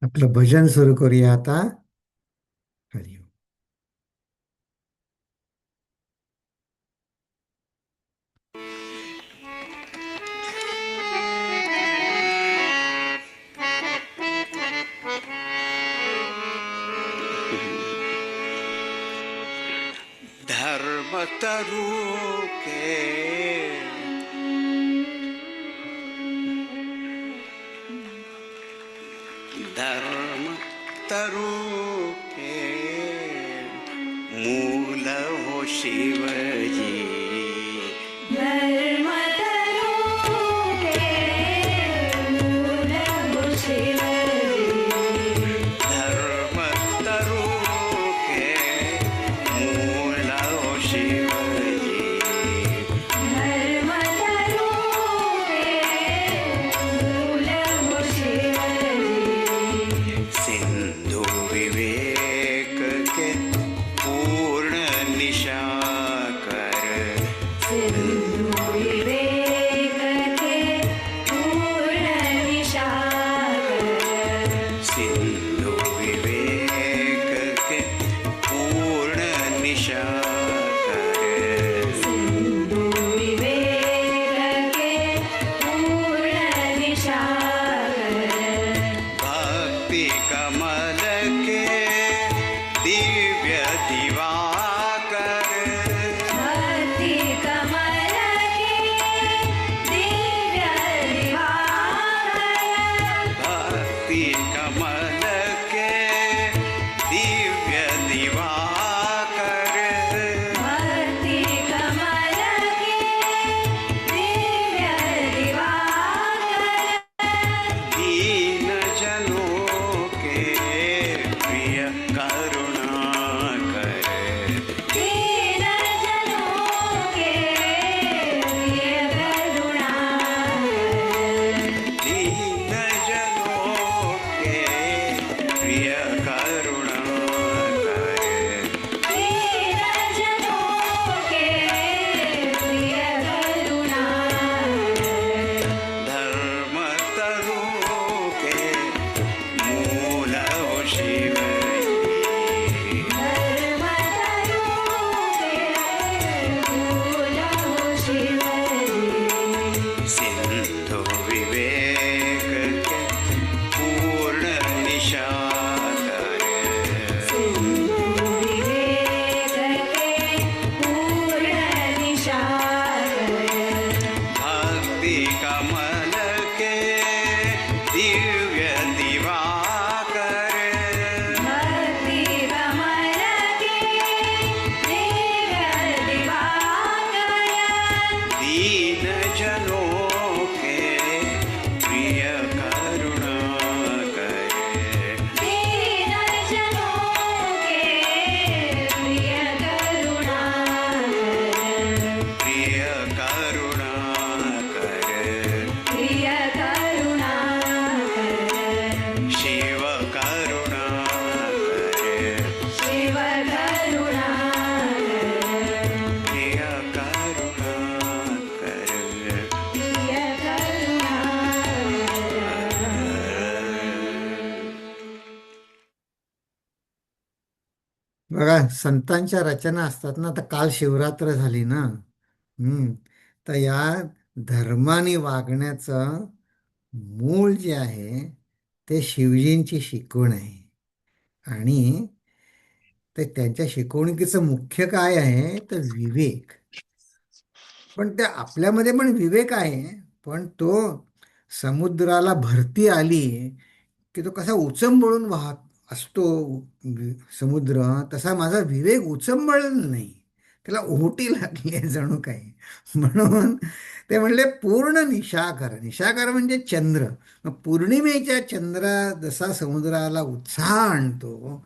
आपलं भजन सुरू करूया आता. हरिओम. धर्मतरु के धर्मतरु के मूल हो शिवजी. धर्मतरु के मूल हो शिवजी. धर्मतरु के मूल हो शिवजी. धर्मतरु के मूल हो शिवजी. सिंधु विवेक के पूर्ण निशाकर. सिंधु विवेक के पूर्ण निशाकर. सिंधु विवेक के पूर्ण निशाकर. सिंधु विवेक के पूर्ण निशाकर. भक्ति कमल के दिव्य दिवाकर. भक्ति कमल के दिव्य दिवाकर. भक्ति कमल के दिव्य दिवाकर. भक्ति कमल के दिव्य दिवाकर. दीन जनों के प्रिय करुणाकर. दीन जनों के प्रिय करुणाकर. दीन जनों के प्रिय करुणाकर. दीन जनों के प्रिय करुणाकर. धर्मतरु के मूल हो शिवजी. धर्मतरु के मूल हो शिवजी. सिंधु विवेक के पूर्ण निशाकर. सिंधु विवेक के पूर्ण निशाकर. भक्ति कमल के दिव्य दिवाकर. भक्ति कमल के दिव्य दिवाकर. दीन जनों के प्रिय करुणाकर. दीन जनों के प्रिय करुणाकर. प्रिय करुणाकर. प्रिय करुणाकर. शिव करुणाकर. शिव करुणाकर. प्रिय करुणाकर. प्रिय करुणाकर. बघा, संतांच्या रचना असतात ना. तर काल शिवरात्र झाली ना. तर या धर्माने वागण्याचं मूळ जे आहे ते शिवजींची शिकवण आहे. आणि ते त्यांच्या शिकवणुकीचं मुख्य काय आहे तर विवेक. पण त्या आपल्यामध्ये पण विवेक आहे. पण तो समुद्राला भरती आली की तो कसा उचंबळून वाहत असतो समुद्र, तसा माझा विवेक उचंबळला नाही, त्याला ओहोटी लागली आहे जणू काही. म्हणून ते म्हणले पूर्ण निशाकर. निशाकर म्हणजे चंद्र. मग पौर्णिमेच्या चंद्र जसा समुद्राला उत्साह आणतो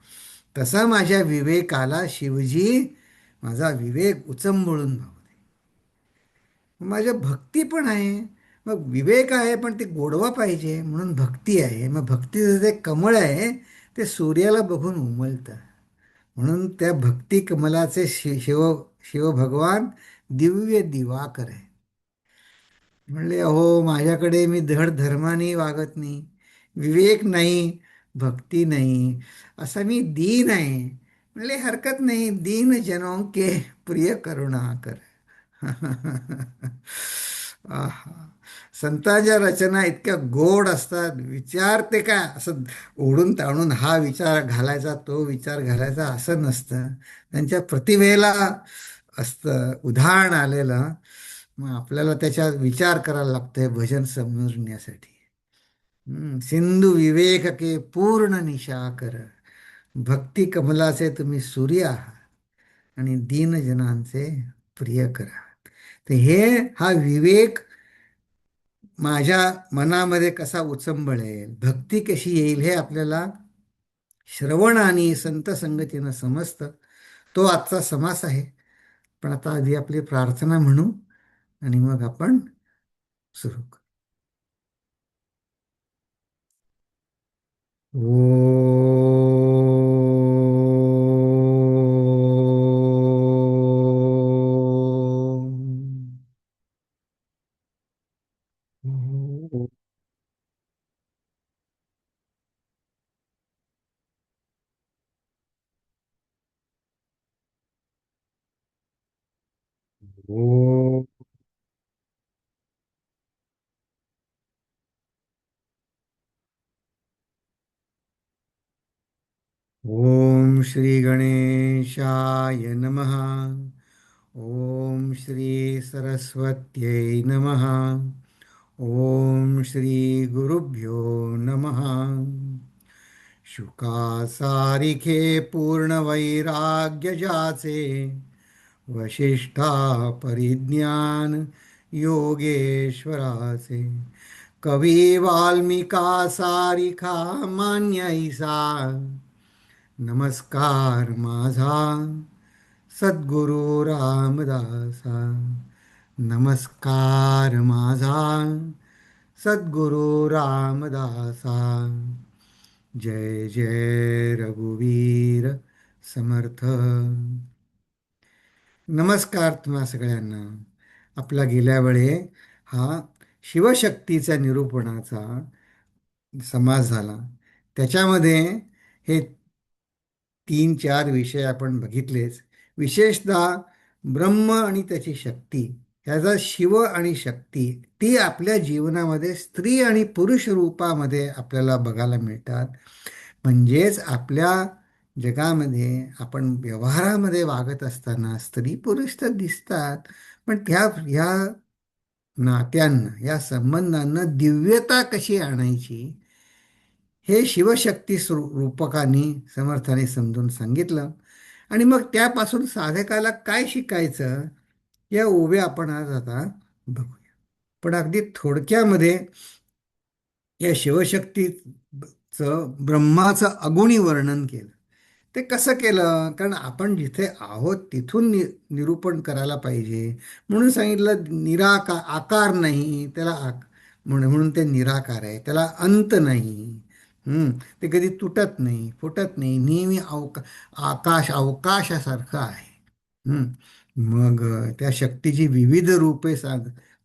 तसा माझ्या विवेकाला शिवजी माझा विवेक उचंबळून भावले. माझ्या भक्ती पण आहे. मग विवेक आहे पण ते गोडवा पाहिजे म्हणून भक्ती आहे. मग भक्तीचं जे कमळ आहे ते सूर्याला बघून उमलतं. म्हणून त्या भक्ती कमलाचे शिवभगवान दिव्य दिवाकर आहे. म्हणले, अहो माझ्याकडे मी धड धर्माने वागत नाही, विवेक नाही, भक्ती नाही, असा मी दीन आहे. म्हणले हरकत नाही, दीन जनों के प्रिय करुणा कर. आहा. संतांच्या रचना इतक्या गोड असतात. विचार ते काय असं ओढून ताणून हा विचार घालायचा, तो विचार घालायचा असं नसतं. त्यांच्या प्रतिभेला असतं उधाण आलेलं. मग आपल्याला त्याच्यात विचार करायला लागतोय भजन समजण्यासाठी. सिंधू विवेक के पूर्ण निशाकर, भक्ती कमलाचे तुम्ही सूर्य आहात आणि दीनजनांचे प्रियकर आहात. तर हा विवेक माझ्या मनामध्ये कसा उचंबळेल, भक्ती कशी येईल, हे आपल्याला श्रवण आणि संत संगतीनं समजतं. तो आजचा समास आहे. पण आता आधी आपली प्रार्थना म्हणू आणि मग आपण सुरू करू. ओम. ओम. ओम श्री गणेशाय नमः. ओम श्री सरस्वत्यै नमः. ओम श्री गुरुभ्यो नमः. शुकासारिखे पूर्ण वैराग्य जाचे, वशिष्ठा परिज्ञान योगेश्वराचे, कवी वाल्मिका सारिखा मान्य ईसा, नमस्कार माझा सद्गुरु रामदासा. नमस्कार माझा सद्गुरु रामदासा. जय जय रघुवीर समर्थ. नमस्कार तुम्हा सगळ्यांना. आपला गेल्या वेळे हा शिवशक्तीचा निरूपणाचा समास झाला. त्याच्यामध्ये हे 3-4 विषय आपण बघितलेच. विशेषतः ब्रह्म आणि त्याची शक्ती, ह्याचा शिव आणि शक्ती, ती आपल्या जीवनामध्ये स्त्री आणि पुरुष रूपामध्ये आपल्याला बघायला मिळतात. म्हणजेच आपल्या जगामध्ये आपण व्यवहारामध्ये वागत असताना स्त्री पुरुष तर दिसतात, पण ह्या नात्यांना, या संबंधांना दिव्यता कशी आणायची, हे शिवशक्ती रूपकांनी समर्थाने समजून सांगितलं. आणि मग त्यापासून साधकाला काय शिकायचं, या ओव्या आपण आज आता बघूया. पण अगदी थोडक्यामध्ये या शिवशक्तीचं ब्रह्माचं अगुणी वर्णन केलं. ते कसं केलं? कारण आपण जिथे आहोत तिथून निरूपण करायला पाहिजे म्हणून सांगितलं. आकार नाही त्याला, म्हणून ते निराकार आहे. त्याला अंत नाही. ते कधी तुटत नाही, फुटत नाही, नेहमी आकाश अवकाशासारखं आहे. मग त्या शक्तीची विविध रूपे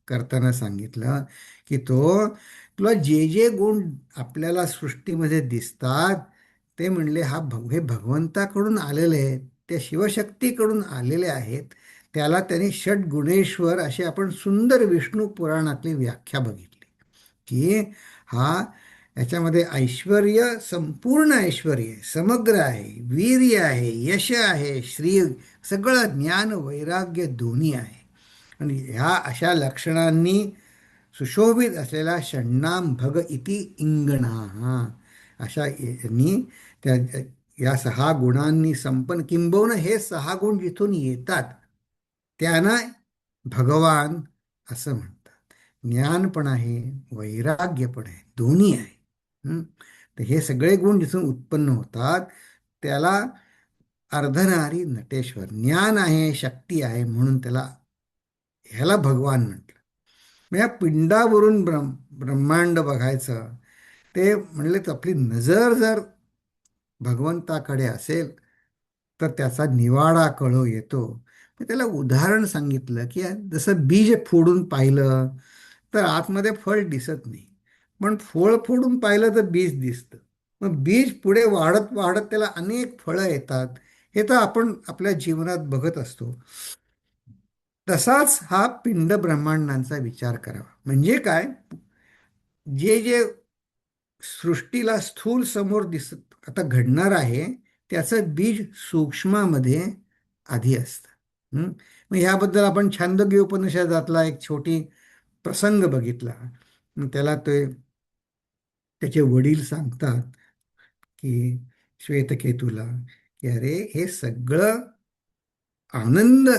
करताना सांगितलं की तुला जे जे गुण आपल्याला सृष्टीमध्ये दिसतात, ते म्हणले हे भगवंताकडून आलेले आहेत, त्या शिवशक्तीकडून आलेले आहेत. त्याला त्यांनी षड्गुणेश्वर अशी आपण सुंदर विष्णू पुराणातली व्याख्या बघितली की याच्यामध्ये ऐश्वर्य, संपूर्ण ऐश्वर्य समग्र आहे, वीर्य आहे, यश आहे, श्री, सगळं ज्ञान वैराग्य दोन्ही आहे. आणि ह्या अशा लक्षणांनी सुशोभित असलेला षण्णाम भग इति इंगणा, अशा यांनी त्या या 6 गुणांनी संपन्न, किंबहुना हे 6 गुण जिथून येतात त्यांना भगवान असं म्हणतात. ज्ञान पण आहे, वैराग्य पण आहे, दोन्ही आहे. तर हे सगळे गुण जिथून उत्पन्न होतात त्याला अर्धनारी नटेश्वर, ज्ञान आहे, शक्ती आहे, म्हणून ह्याला भगवान म्हटलं. मग या पिंडावरून ब्रह्मांड बघायचं, ते म्हणले तर आपली नजर जर भगवंताकडे असेल तर त्याचा निवाडा कळो येतो. मग त्याला उदाहरण सांगितलं की जसं बीज फोडून पाहिलं तर आतमध्ये फळ दिसत नाही, पण फळ फोडून पाहिलं तर बीज दिसतं. मग बीज पुढे वाढत वाढत त्याला अनेक फळं येतात. हे तर आपण आपल्या जीवनात बघत असतो. तसाच हा पिंड ब्रह्मांडांचा विचार करावा. म्हणजे काय, जे जे सृष्टीला स्थूल समोर दिसत आता घडणार आहे, त्याचं बीज सूक्ष्मामध्ये आधी असतं. मग ह्याबद्दल आपण छांदोग्य उपनिषदातला एक छोटी प्रसंग बघितला. मग त्याला ते त्याचे वडील सांगतात की श्वेतकेतूला, की अरे हे सगळं आनंद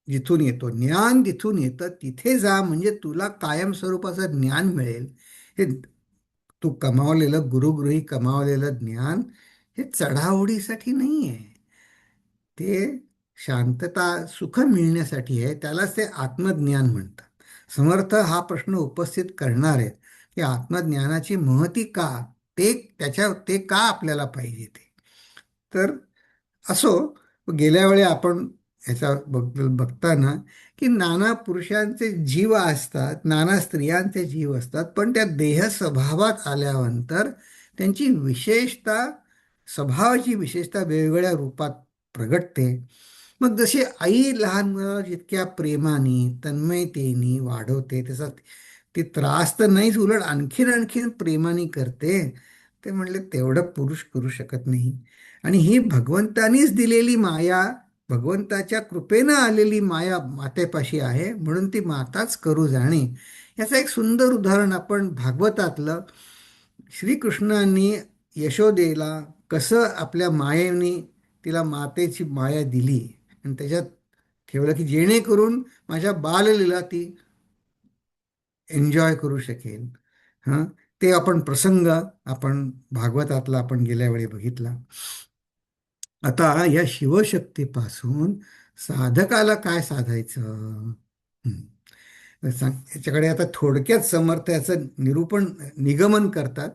जिथून येतो, ज्ञान जिथून येतं तिथे जा, म्हणजे तुला कायमस्वरूपाचं ज्ञान मिळेल. हे तू कमावलेलं, गुरुगृही कमावलेलं ज्ञान हे चढाओढीसाठी नाही आहे. ते शांतता, सुख मिळण्यासाठी आहे. त्यालाच ते आत्मज्ञान म्हणतात. समर्थ हा प्रश्न उपस्थित करणार आहेत की आत्मज्ञानाची महती का, ते का आपल्याला पाहिजे ते. तर असो, गेल्या वेळी आपण ह्याच्या बघताना की नाना पुरुषांचे जीव असतात, नाना स्त्रियांचे जीव असतात, पण त्या देह स्वभावात आल्यानंतर त्यांची विशेषता, स्वभावाची विशेषता वेगवेगळ्या रूपात प्रगटते. मग जशी आई लहान मुलाला जितक्या प्रेमाने, तन्मयतेने वाढवते, त्याचा ती त्रास तर नाहीच, उलट आणखीन आणखीन प्रेमाने करते, ते म्हणले तेवढं पुरुष करू शकत नाही. आणि ही भगवंतानीच दिलेली माया, भगवंताच्या कृपेनं आलेली माया मातेपाशी आहे, म्हणून ती माताच करू जाणे. याचं एक सुंदर उदाहरण आपण भागवतातलं, श्रीकृष्णांनी यशोदेला कसं आपल्या मायेने तिला मातेची माया दिली आणि त्याच्यात ठेवलं की जेणेकरून माझ्या बाललीला ती एन्जॉय करू शकेल. हां, ते आपण प्रसंग आपण भागवतातला आपण गेल्या वेळी बघितला. आता या शिवशक्तीपासून साधकाला काय साधायचं? याच्याकडे आता थोडक्यात समर्थ याचं निगमन करतात.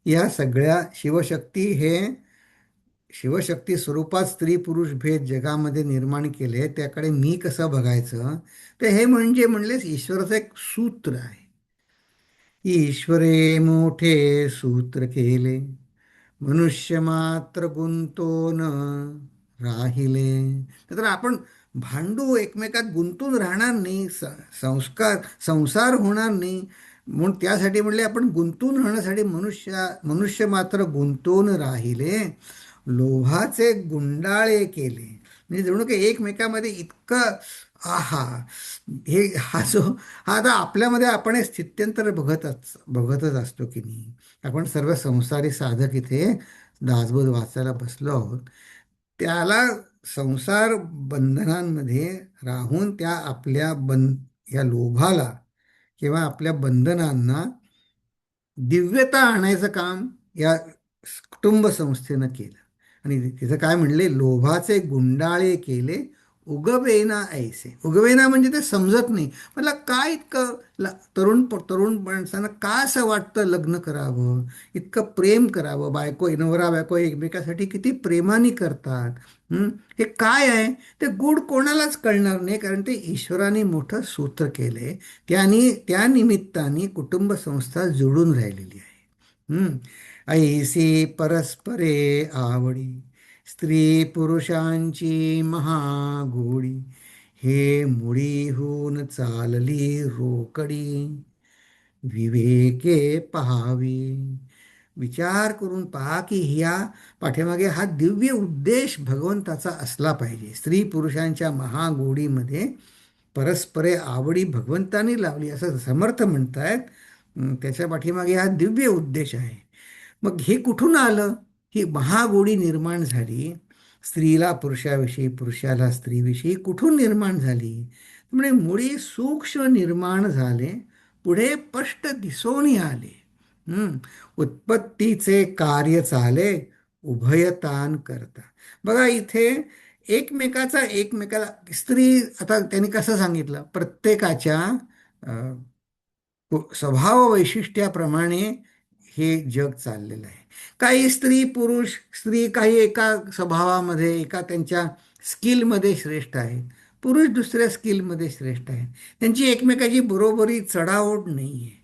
या सगळ्या शिवशक्ती स्वरूपात स्त्री पुरुष भेद जगामध्ये निर्माण केले, त्याकडे मी कसं बघायचं? तर हे म्हणजे म्हणलेच ईश्वराचं एक सूत्र आहे. ईश्वरे मोठे सूत्र केले, मनुष्य मात्र गुंतोन राहिले. तर आपण भांडू, एकमेकात गुंतून राहणार नाही, संसार होणार नाही. म्हणून त्यासाठी म्हणले आपण गुंतून राहण्यासाठी मनुष्य मात्र गुंतून राहिले, लोभाचे गुंडाळे केले. म्हणजे जणू काही एकमेकामध्ये इतकं, आहा, हे हा आता आपल्यामध्ये आपण हे स्थित्यंतर बघतच असतो की नाही. आपण सर्व संसारी साधक इथे दासबोध वाचायला बसलो आहोत. त्याला संसार बंधनांमध्ये राहून त्या या लोभाला किंवा आपल्या बंधनांना दिव्यता आणायचं काम या कुटुंब संस्थेनं केलं. आणि तिथं काय म्हणले, लोभाचे गुंडाळे केले, उगवेना ऐसे. उगवेना म्हणजे ते समजत नाही. मला काय इतकं तरुण माणसांना का असं वाटतं लग्न करावं, इतकं प्रेम करावं, नवरा बायको एकमेकासाठी किती प्रेमाने करतात. हे काय आहे ते गूढ कोणालाच कळणार नाही, कारण ते ईश्वराने मोठं सूत्र केले. त्या निमित्ताने कुटुंब संस्था जोडून राहिलेली आहे. ऐसी परस्परे आवडी, स्त्री पुरुषांची महागोडी, हे मुळी होऊन चालली रोकडी, विवेके पहावी. विचार करून पहा की ह्या पाठीमागे हा दिव्य उद्देश भगवंताचा असला पाहिजे. स्त्री पुरुषांच्या महागोडीमध्ये परस्परे आवडी भगवंतानी लावली असं समर्थ म्हणतायत. त्याच्या पाठीमागे हा दिव्य उद्देश आहे. मग हे कुठून आलं? ही महागोडी निर्माण झाली स्त्रीला पुरुषाविषयी, पुरुषाला स्त्रीविषयी कुठून निर्माण झाली? म्हणजे मुळी सूक्ष्म निर्माण झाले, पुढे स्पष्ट दिसून आले. उत्पत्तीचे कार्य चाले, उभयतान करता. बघा इथे एकमेकाला स्त्री, आता त्यांनी कसं सांगितलं, प्रत्येकाच्या स्वभाव वैशिष्ट्याप्रमाणे हे जग चाललेलं आहे. काही स्त्री काही एका स्वभावामध्ये, एका त्यांच्या स्किलमध्ये श्रेष्ठ आहेत, पुरुष दुसऱ्या स्किलमध्ये श्रेष्ठ आहेत. त्यांची एकमेकाची बरोबरी चढाओढ नाही आहे.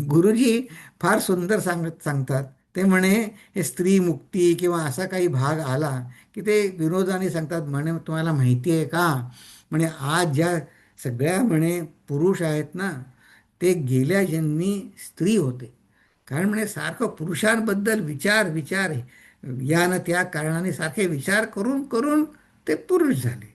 गुरुजी फार सुंदर सांगतात. ते म्हणे हे स्त्री मुक्ती किंवा असा काही भाग आला की ते विनोदाने सांगतात म्हणे तुम्हाला माहिती आहे का म्हणे आज ज्या सगळ्या म्हणे पुरुष आहेत ना ते गेल्या जन्मी स्त्री होते. कारण म्हणे सारखं पुरुषांबद्दल विचार विचार या ना त्या कारणाने सारखे विचार करून करून ते पुरुष झाले.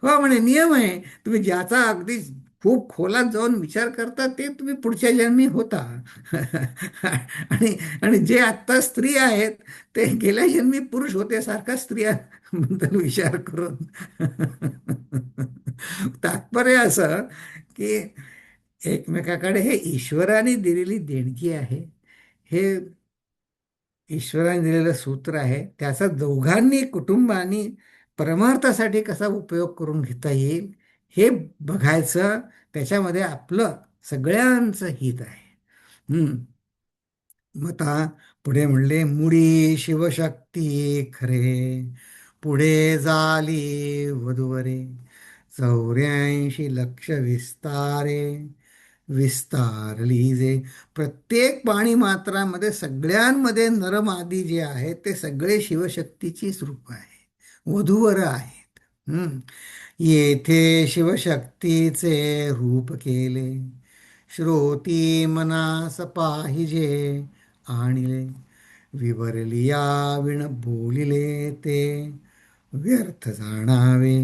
हो म्हणे नियम आहे. तुम्ही ज्याचा अगदी खूप खोलात जाऊन विचार करता ते तुम्ही पुढच्या जन्मी होता. आणि आणि जे आत्ता स्त्री आहेत ते गेल्या जन्मी पुरुष होते सारखा स्त्रियांबद्दल विचार करून. तात्पर्य असं की एकमेकाकडे हे ईश्वराने दिलेली देणगी आहे. हे ईश्वराने दिलेलं सूत्र आहे. त्याचा दोघांनी कुटुंबांनी परमार्थासाठी कसा उपयोग करून घेता येईल हे बघायचं. त्याच्यामध्ये आपलं सगळ्यांचं हित आहे. हम्म. मग आता पुढे म्हणले मुळी शिवशक्ती खरे पुढे झाली वधूवरे 84 लक्ष विस्तारे विस्तारली जे प्रत्येक पाणी मात्रामध्ये सगळ्यांमध्ये नरमादी जे आहेत ते सगळे शिवशक्तीचीच रूप आहे वधूवर आहेत. येथे शिवशक्तीचे रूप केले श्रोती मनास पाहिजे आणले विवरलिया विण बोलिले ते व्यर्थ जाणावे.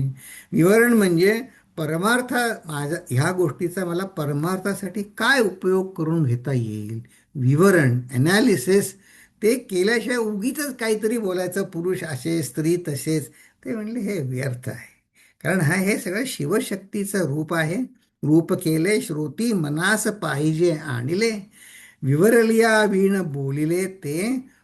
विवरण म्हणजे परमार्थ माझा ह्या गोष्टीचा मला परमार्थासाठी काय उपयोग करून घेता येईल. विवरण ॲनालिसिस ते केल्याशिवाय उगीचच काहीतरी बोलायचं पुरुष असे स्त्री तसेच ते म्हणले हे व्यर्थ आहे. कारण हे सगळं शिवशक्तीचं रूप आहे. रूप केले श्रोती मनास पाहिजे आणले विवरलिया वीण बोलिले ते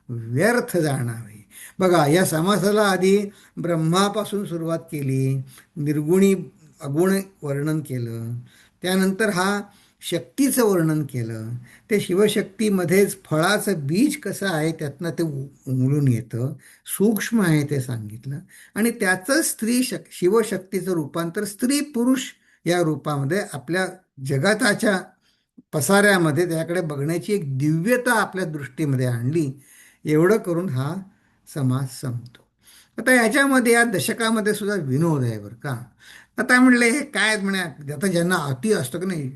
व्यर्थ जाणावे. बघा या समासाला आधी ब्रह्मापासून सुरुवात केली, निर्गुणी अगुण वर्णन केलं, त्यानंतर हा शक्तीचं वर्णन केलं. ते शिवशक्तीमध्येच फळाचं बीज कसं आहे त्यातनं ते उमलून येतं, सूक्ष्म आहे ते सांगितलं. आणि त्याचं शिवशक्तीचं रूपांतर स्त्री पुरुष या रूपामध्ये आपल्या जगताच्या पसाऱ्यामध्ये त्याकडे बघण्याची एक दिव्यता आपल्या दृष्टीमध्ये आणली. एवढं करून हा समास संपतो. आता याच्यामध्ये या दशकामध्ये सुद्धा विनोद आहे बरं का. आता म्हणले हे काय म्हणे आता ज्यांना अति असतं की नाही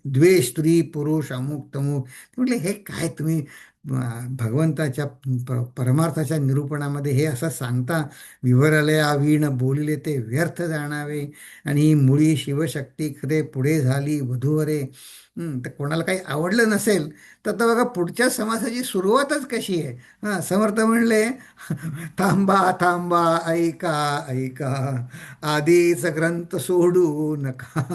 द्वेष स्त्री पुरुष अमुक तमुक ते म्हटले हे काय तुम्ही भगवंताच्या परमार्थाच्या निरूपणामध्ये हे असं सांगता विवरले वीण बोलिले ते व्यर्थ जाणावे आणि ही मुळी शिवशक्ती खरे पुढे झाली वधूवरे. तर कोणाला काही आवडलं नसेल तर आता बघा पुढच्या समासाची सुरुवातच कशी आहे. समर्थ म्हणले थांबा थांबा ऐका ऐका आधीच ग्रंथ सोडू नका.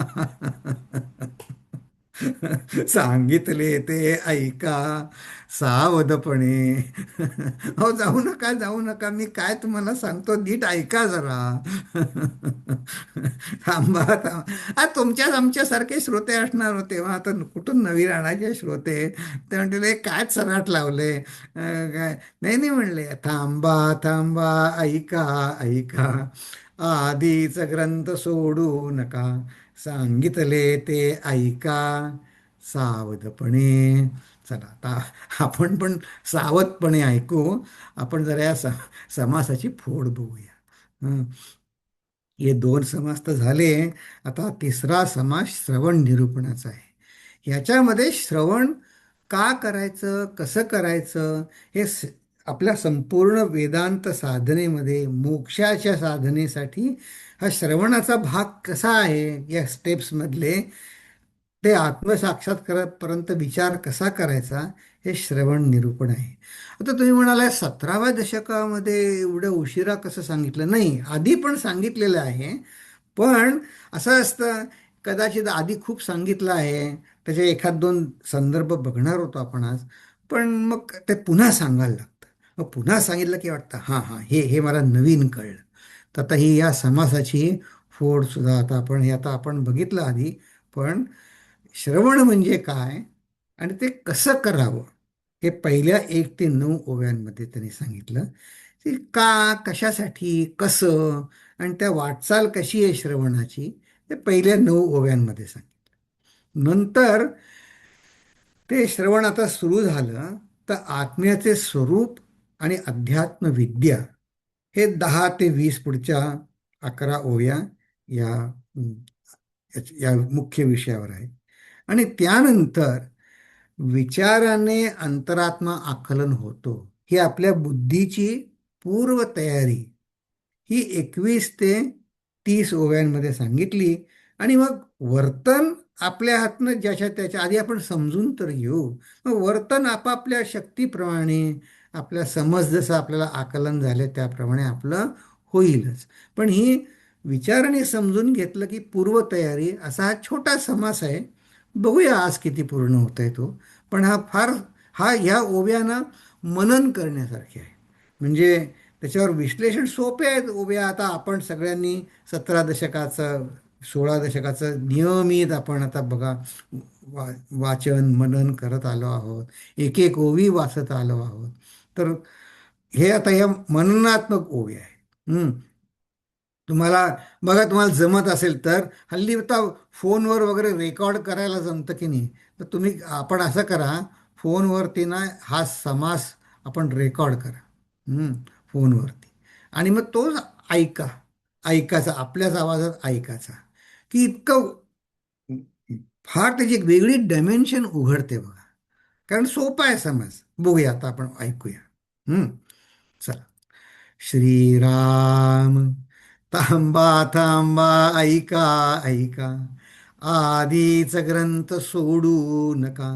सांगितले ते ऐका सावधपणे. हो जाऊ नका जाऊ नका मी काय तुम्हाला सांगतो नीट ऐका जरा. थांबा थांबा तुमच्याच आमच्यासारखे श्रोते असणार होते मग आता कुठून नवीन आणायचे श्रोते. ते म्हणले काय चराट लावले काय नाही नाही म्हणले थांबा थांबा ऐका ऐका आधीच ग्रंथ सोडू नका सांगितले ते ऐका सावधपणे. चला आता आपण पण सावधपणे ऐकू. आपण जरा या समासाची फोड बघूया. हे दोन समास तर झाले. आता तिसरा समास श्रवण निरूपणाचा आहे. ह्याच्यामध्ये श्रवण का करायचं कसं करायचं हे आपल्या संपूर्ण वेदांत साधनेमध्ये मोक्षाच्या साधनेसाठी हा श्रवणाचा भाग कसा आहे या स्टेप्समधले ते आत्मसाक्षात्कारापर्यंत विचार कसा करायचा हे श्रवण निरूपण आहे. आता तुम्ही म्हणाला 17व्या दशकामध्ये एवढं उशिरा कसं सांगितलं. नाही आधी पण सांगितलेलं आहे पण असं असतं कदाचित आधी खूप सांगितलं आहे त्याचे एखाद दोन संदर्भ बघणार होतो आपण आज. पण मग ते पुन्हा सांगायला लागतं. मग पुन्हा सांगितलं की वाटतं हां हां हे हे मला नवीन कळलं. तर आता ही या समासाची फोडसुद्धा आता आपण बघितलं आधी. पण श्रवण म्हणजे काय आणि ते कसं करावं हे पहिल्या 1 ते 9 ओव्यांमध्ये त्यांनी सांगितलं. की का कशासाठी कसं आणि त्या वाटचाल कशी आहे श्रवणाची ते पहिल्या 9 ओव्यांमध्ये सांगितलं. नंतर ते श्रवण आता सुरू झालं तर आत्म्याचे स्वरूप आणि अध्यात्म विद्या हे 10 ते 20 पुढच्या 11 ओव्या या या मुख्य विषयावर आहे. आणि त्यानंतर विचाराने अंतरात्मा आकलन होतो. ही आपल्या बुद्धीची पूर्वतयारी ही 21 ते 30 ओव्यांमध्ये सांगितली. आणि मग वर्तन आपल्या हातनं ज्याच्या त्याच्या आधी आपण समजून तर घेऊ. मग वर्तन आपापल्या शक्तीप्रमाणे आपल्या समज जसं आपल्याला आकलन झाले त्याप्रमाणे आपलं होईलच. पण ही विचाराने समजून घेतलं की पूर्वतयारी असा हा छोटा समास आहे. बघूया आज किती पूर्ण होत आहे तो. पण हा ह्या ओव्याना मनन करण्यासारखे आहे. म्हणजे त्याच्यावर विश्लेषण सोपे आहेत ओव्या. आता आपण सगळ्यांनी 17 दशकाचं 16 दशकाचं नियमित आपण आता बघा वाचन मनन करत आलो आहोत. एक एक ओवी वाचत आलो आहोत. तर हे आता या मननात्मक ओव्या आहेत. तुम्हाला बघा, तुम्हाला जमत असेल तर हल्ली आता फोनवर वगैरे रेकॉर्ड करायला जमतं की नाही. तर आपण असं करा, फोनवरती ना हा समास आपण रेकॉर्ड करा. फोनवरती. आणि मग तो ऐका ऐकायचा आपल्याच आवाजात ऐकायचा की इतकं फार त्याची एक वेगळी डायमेन्शन उघडते बघा. कारण सोपा आहे समज. बघूया आता आपण ऐकूया. हम्म, चला. श्रीराम थांबा थांबा ऐका ऐका, आधीच ग्रंथ सोडू नका.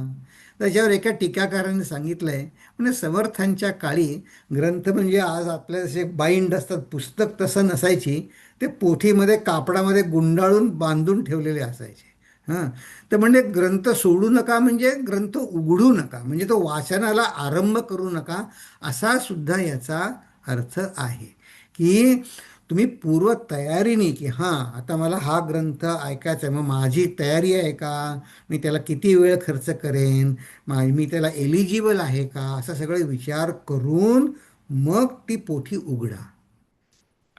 त्याच्यावर एका टीकाकाराने सांगितलंय, म्हणजे समर्थांच्या काळी ग्रंथ म्हणजे आज आपल्या जसे बाइंड असतात पुस्तक तसं नसायची. ते पोथीमध्ये कापडामध्ये गुंडाळून बांधून ठेवलेले असायचे. हां. तर म्हणजे ग्रंथ सोडू नका म्हणजे ग्रंथ उघडू नका, म्हणजे तो वाचनाला आरंभ करू नका असा सुद्धा याचा अर्थ आहे. की तुम्ही पूर्व तयारीने की हां आता मला हा ग्रंथ ऐकायचा आहे, मग माझी तयारी आहे का, मी त्याला किती वेळ खर्च करेन, मी त्याला एलिजिबल आहे का, असा सगळे विचार करून मग ती पोथी उघडा,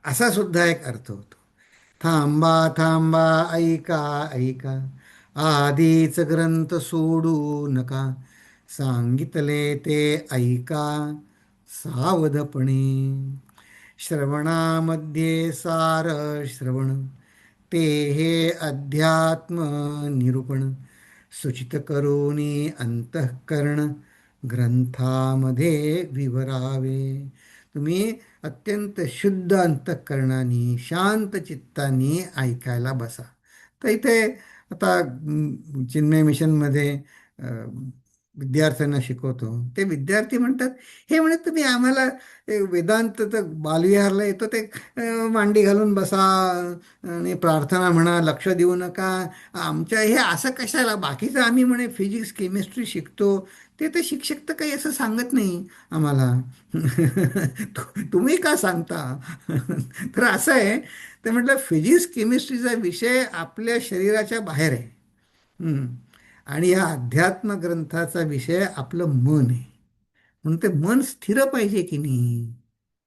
असा सुद्धा एक अर्थ होतो. थांबा थांबा ऐका ऐका, आधीच ग्रंथ सोडू नका, सांगितले ते ऐका सावधपणे. श्रवणामध्ये सार श्रवण, ते हे अध्यात्म निरूपण, सुचित करोनी अंतःकरण, ग्रंथामध्ये विवरावे. तुम्ही अत्यंत शुद्ध अंतःकरणाने शांत चित्ताने ऐकायला बसा. तर इथे आता चिन्मय मिशनमध्ये विद्यार्थ्यांना शिकवतो. ते विद्यार्थी म्हणतात, हे म्हणत तुम्ही आम्हाला वेदांत तर बालविहारला येतो ते मांडी घालून बसा आणि प्रार्थना म्हणा, लक्ष देऊ नका, आमच्या हे असं कशाला, बाकीचं आम्ही म्हणे फिजिक्स केमिस्ट्री शिकतो, ते तर शिक्षक तर काही असं सांगत नाही आम्हाला. तुम्ही का सांगता? तर असं आहे. ते म्हटलं फिजिक्स केमिस्ट्रीचा विषय आपल्या शरीराच्या बाहेर आहे. आणि या अध्यात्म ग्रंथाचा विषय आपलं मन आहे. म्हणून ते मन स्थिर पाहिजे की नाही.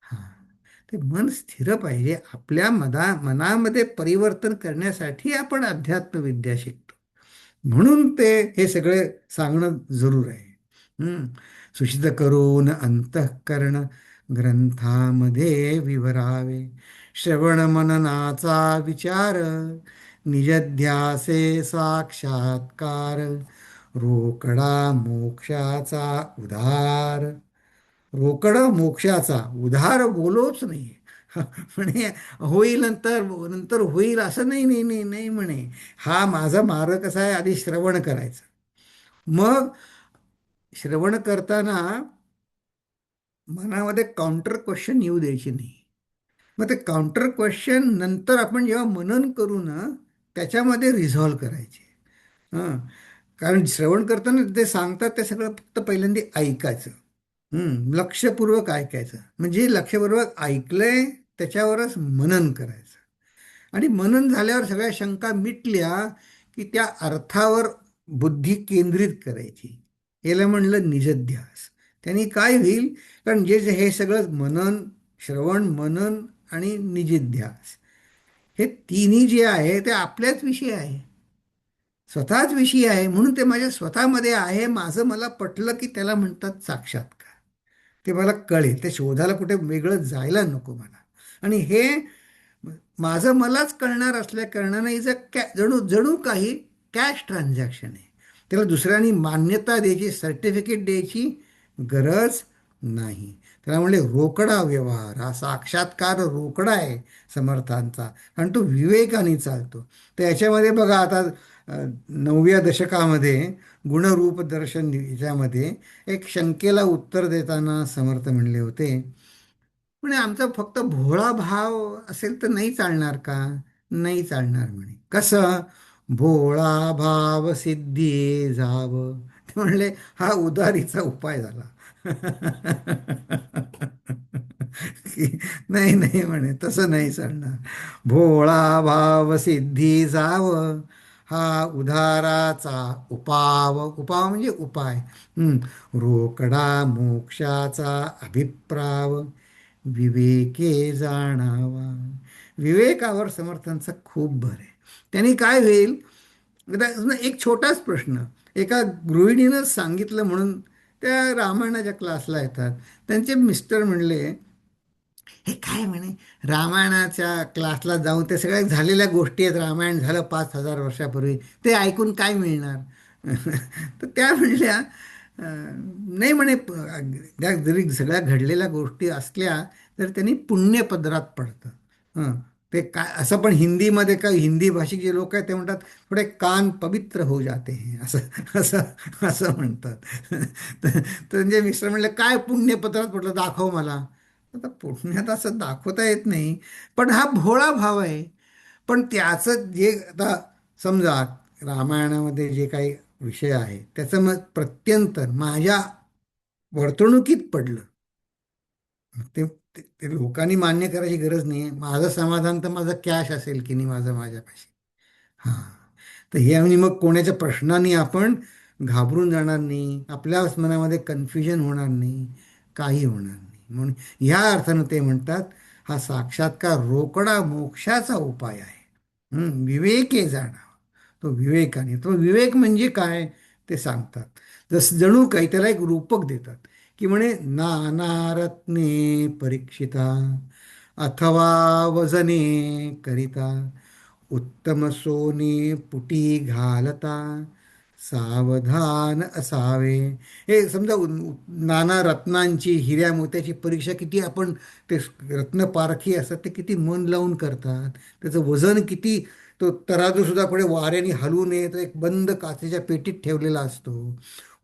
हां, ते मन स्थिर पाहिजे. आपल्या मनामध्ये परिवर्तन करण्यासाठी आपण अध्यात्मविद्या शिकतो. म्हणून ते हे सगळे सांगणं जरूर आहे. सुशित करून अंतःकरण, ग्रंथामध्ये विवरावे. श्रवण मननाचा विचार, निजध्यासे साक्षात्कार, रोकडा मोक्षाचा उधार. रोकडा मोक्षाचा उधार बोलोच नाही. म्हणे होईल नंतर, नंतर होईल असं नाही नाही नाही नाही म्हणे. हा माझा मार्ग कसा आहे, आधी श्रवण करायचं. मग श्रवण करताना मनामध्ये काउंटर क्वेश्चन येऊ द्यायची नाही. मग ते काउंटर क्वेश्चन नंतर आपण जेव्हा मनन करू ना त्याच्यामध्ये रिझॉल्व करायचे. हां, कारण श्रवण करताना ते सांगतात ते सगळं फक्त पहिल्यांदा ऐकायचं. लक्षपूर्वक ऐकायचं. म्हणजे लक्षपूर्वक ऐकलंय त्याच्यावरच मनन करायचं. आणि मनन झाल्यावर सगळ्या शंका मिटल्या की त्या अर्थावर बुद्धी केंद्रित करायची. याला म्हणलं निजध्यास. त्यांनी काय होईल, कारण जे हे सगळं मनन, श्रवण मनन आणि निजिध्यास हे तिन्ही जे आहे ते आपल्याच विषयी आहे. स्वतःच विषयी आहे म्हणून ते माझ्या स्वतःमध्ये आहे, माझं मला पटलं की त्याला म्हणतात साक्षात्कार. ते मला कळेल, ते शोधायला कुठे वेगळं जायला नको मला. आणि हे माझं मलाच कळणार असल्या कारणाने इज अ जणू जणू काही कॅश ट्रान्झॅक्शन आहे. त्याला दुसऱ्यांनी मान्यता द्यायची, सर्टिफिकेट द्यायची गरज नाही. त्याला म्हणले रोकडा व्यवहार, हा साक्षात्कार रोकडा आहे समर्थांचा, कारण तो विवेकाने चालतो. तर याच्यामध्ये बघा आता 9व्या दशकामध्ये गुणरूप दर्शन याच्यामध्ये एक शंकेला उत्तर देताना समर्थ म्हणले होते, म्हणे आमचा फक्त भोळा भाव असेल तर नाही चालणार का? नाही चालणार म्हणे. कसं? भोळा भाव सिद्धी जाव. ते म्हणले हा उदारीचा उपाय झाला. की नाही नाही म्हणे, तसं नाही चालणार. भोळा भाव सिद्धी जाव, हा उधाराचा उपाव. उपाव म्हणजे उपाय. रोकडा मोक्षाचा अभिप्राव, विवेके जाणावा. विवेकावर समर्थांचा खूप भर आहे. त्यांनी काय होईल, आता एक छोटाच प्रश्न एका गृहिणीनं सांगितलं म्हणून त्या रामायणाच्या क्लासला येतात. त्यांचे मिस्टर म्हणले, हे काय म्हणे, रामायणाच्या क्लासला जाऊन ते सगळ्या झालेल्या गोष्टी आहेत, रामायण झालं 5,000 वर्षापूर्वी, ते ऐकून काय मिळणार? तर त्या म्हणल्या नाही म्हणे, त्या जरी सगळ्या घडलेल्या गोष्टी असल्या तर त्यांनी पुण्यपदरात पडतं. हं, ते काय असं, पण हिंदीमध्ये काय, हिंदी भाषिक जे लोक आहेत ते म्हणतात थोडे कान पवित्र हो जाते हैं, असं असं असं म्हणतात. तर म्हणजे मिस्टर म्हणले काय पुण्यपत्रात पडलं, दाखव मला. आता पुण्यात असं दाखवता येत नाही, पण हा भोळा भाव आहे. पण त्याचं जे आता समजा रामायणामध्ये जे काही विषय आहे त्याचं मग प्रत्यंतर माझ्या वर्तणुकीत पडलं, ते ते लोकांनी मान्य करायची गरज नाही आहे. माझं समाधान तर माझं कॅश असेल की नाही, माझं माझ्यापाशी. हां, तर हे आणि मग कोणाच्या प्रश्नांनी आपण घाबरून जाणार नाही, आपल्याच मनामध्ये कन्फ्युजन होणार नाही, काही होणार नाही. म्हणून ह्या अर्थानं ते म्हणतात हा साक्षात्कार रोकडा मोक्षाचा उपाय आहे. विवेके जाणा, तो विवेकाने, तो विवेक म्हणजे काय ते सांगतात. जसं जणू काही त्याला एक रूपक देतात, की म्हणे नाना रत्ने परीक्षिता, अथवा वजने करिता, उत्तम सोने पुटी घालता, सावधान असावे. हे समजा नाना रत्नांची, हिऱ्या मोत्याची परीक्षा किती आपण, ते रत्न पारखी असतात ते किती मन लावून करतात, त्याचं वजन किती, तो तराजू सुद्धा पुढे वाऱ्याने हलू नये तर एक बंद काचेच्या पेटीत ठेवलेला असतो.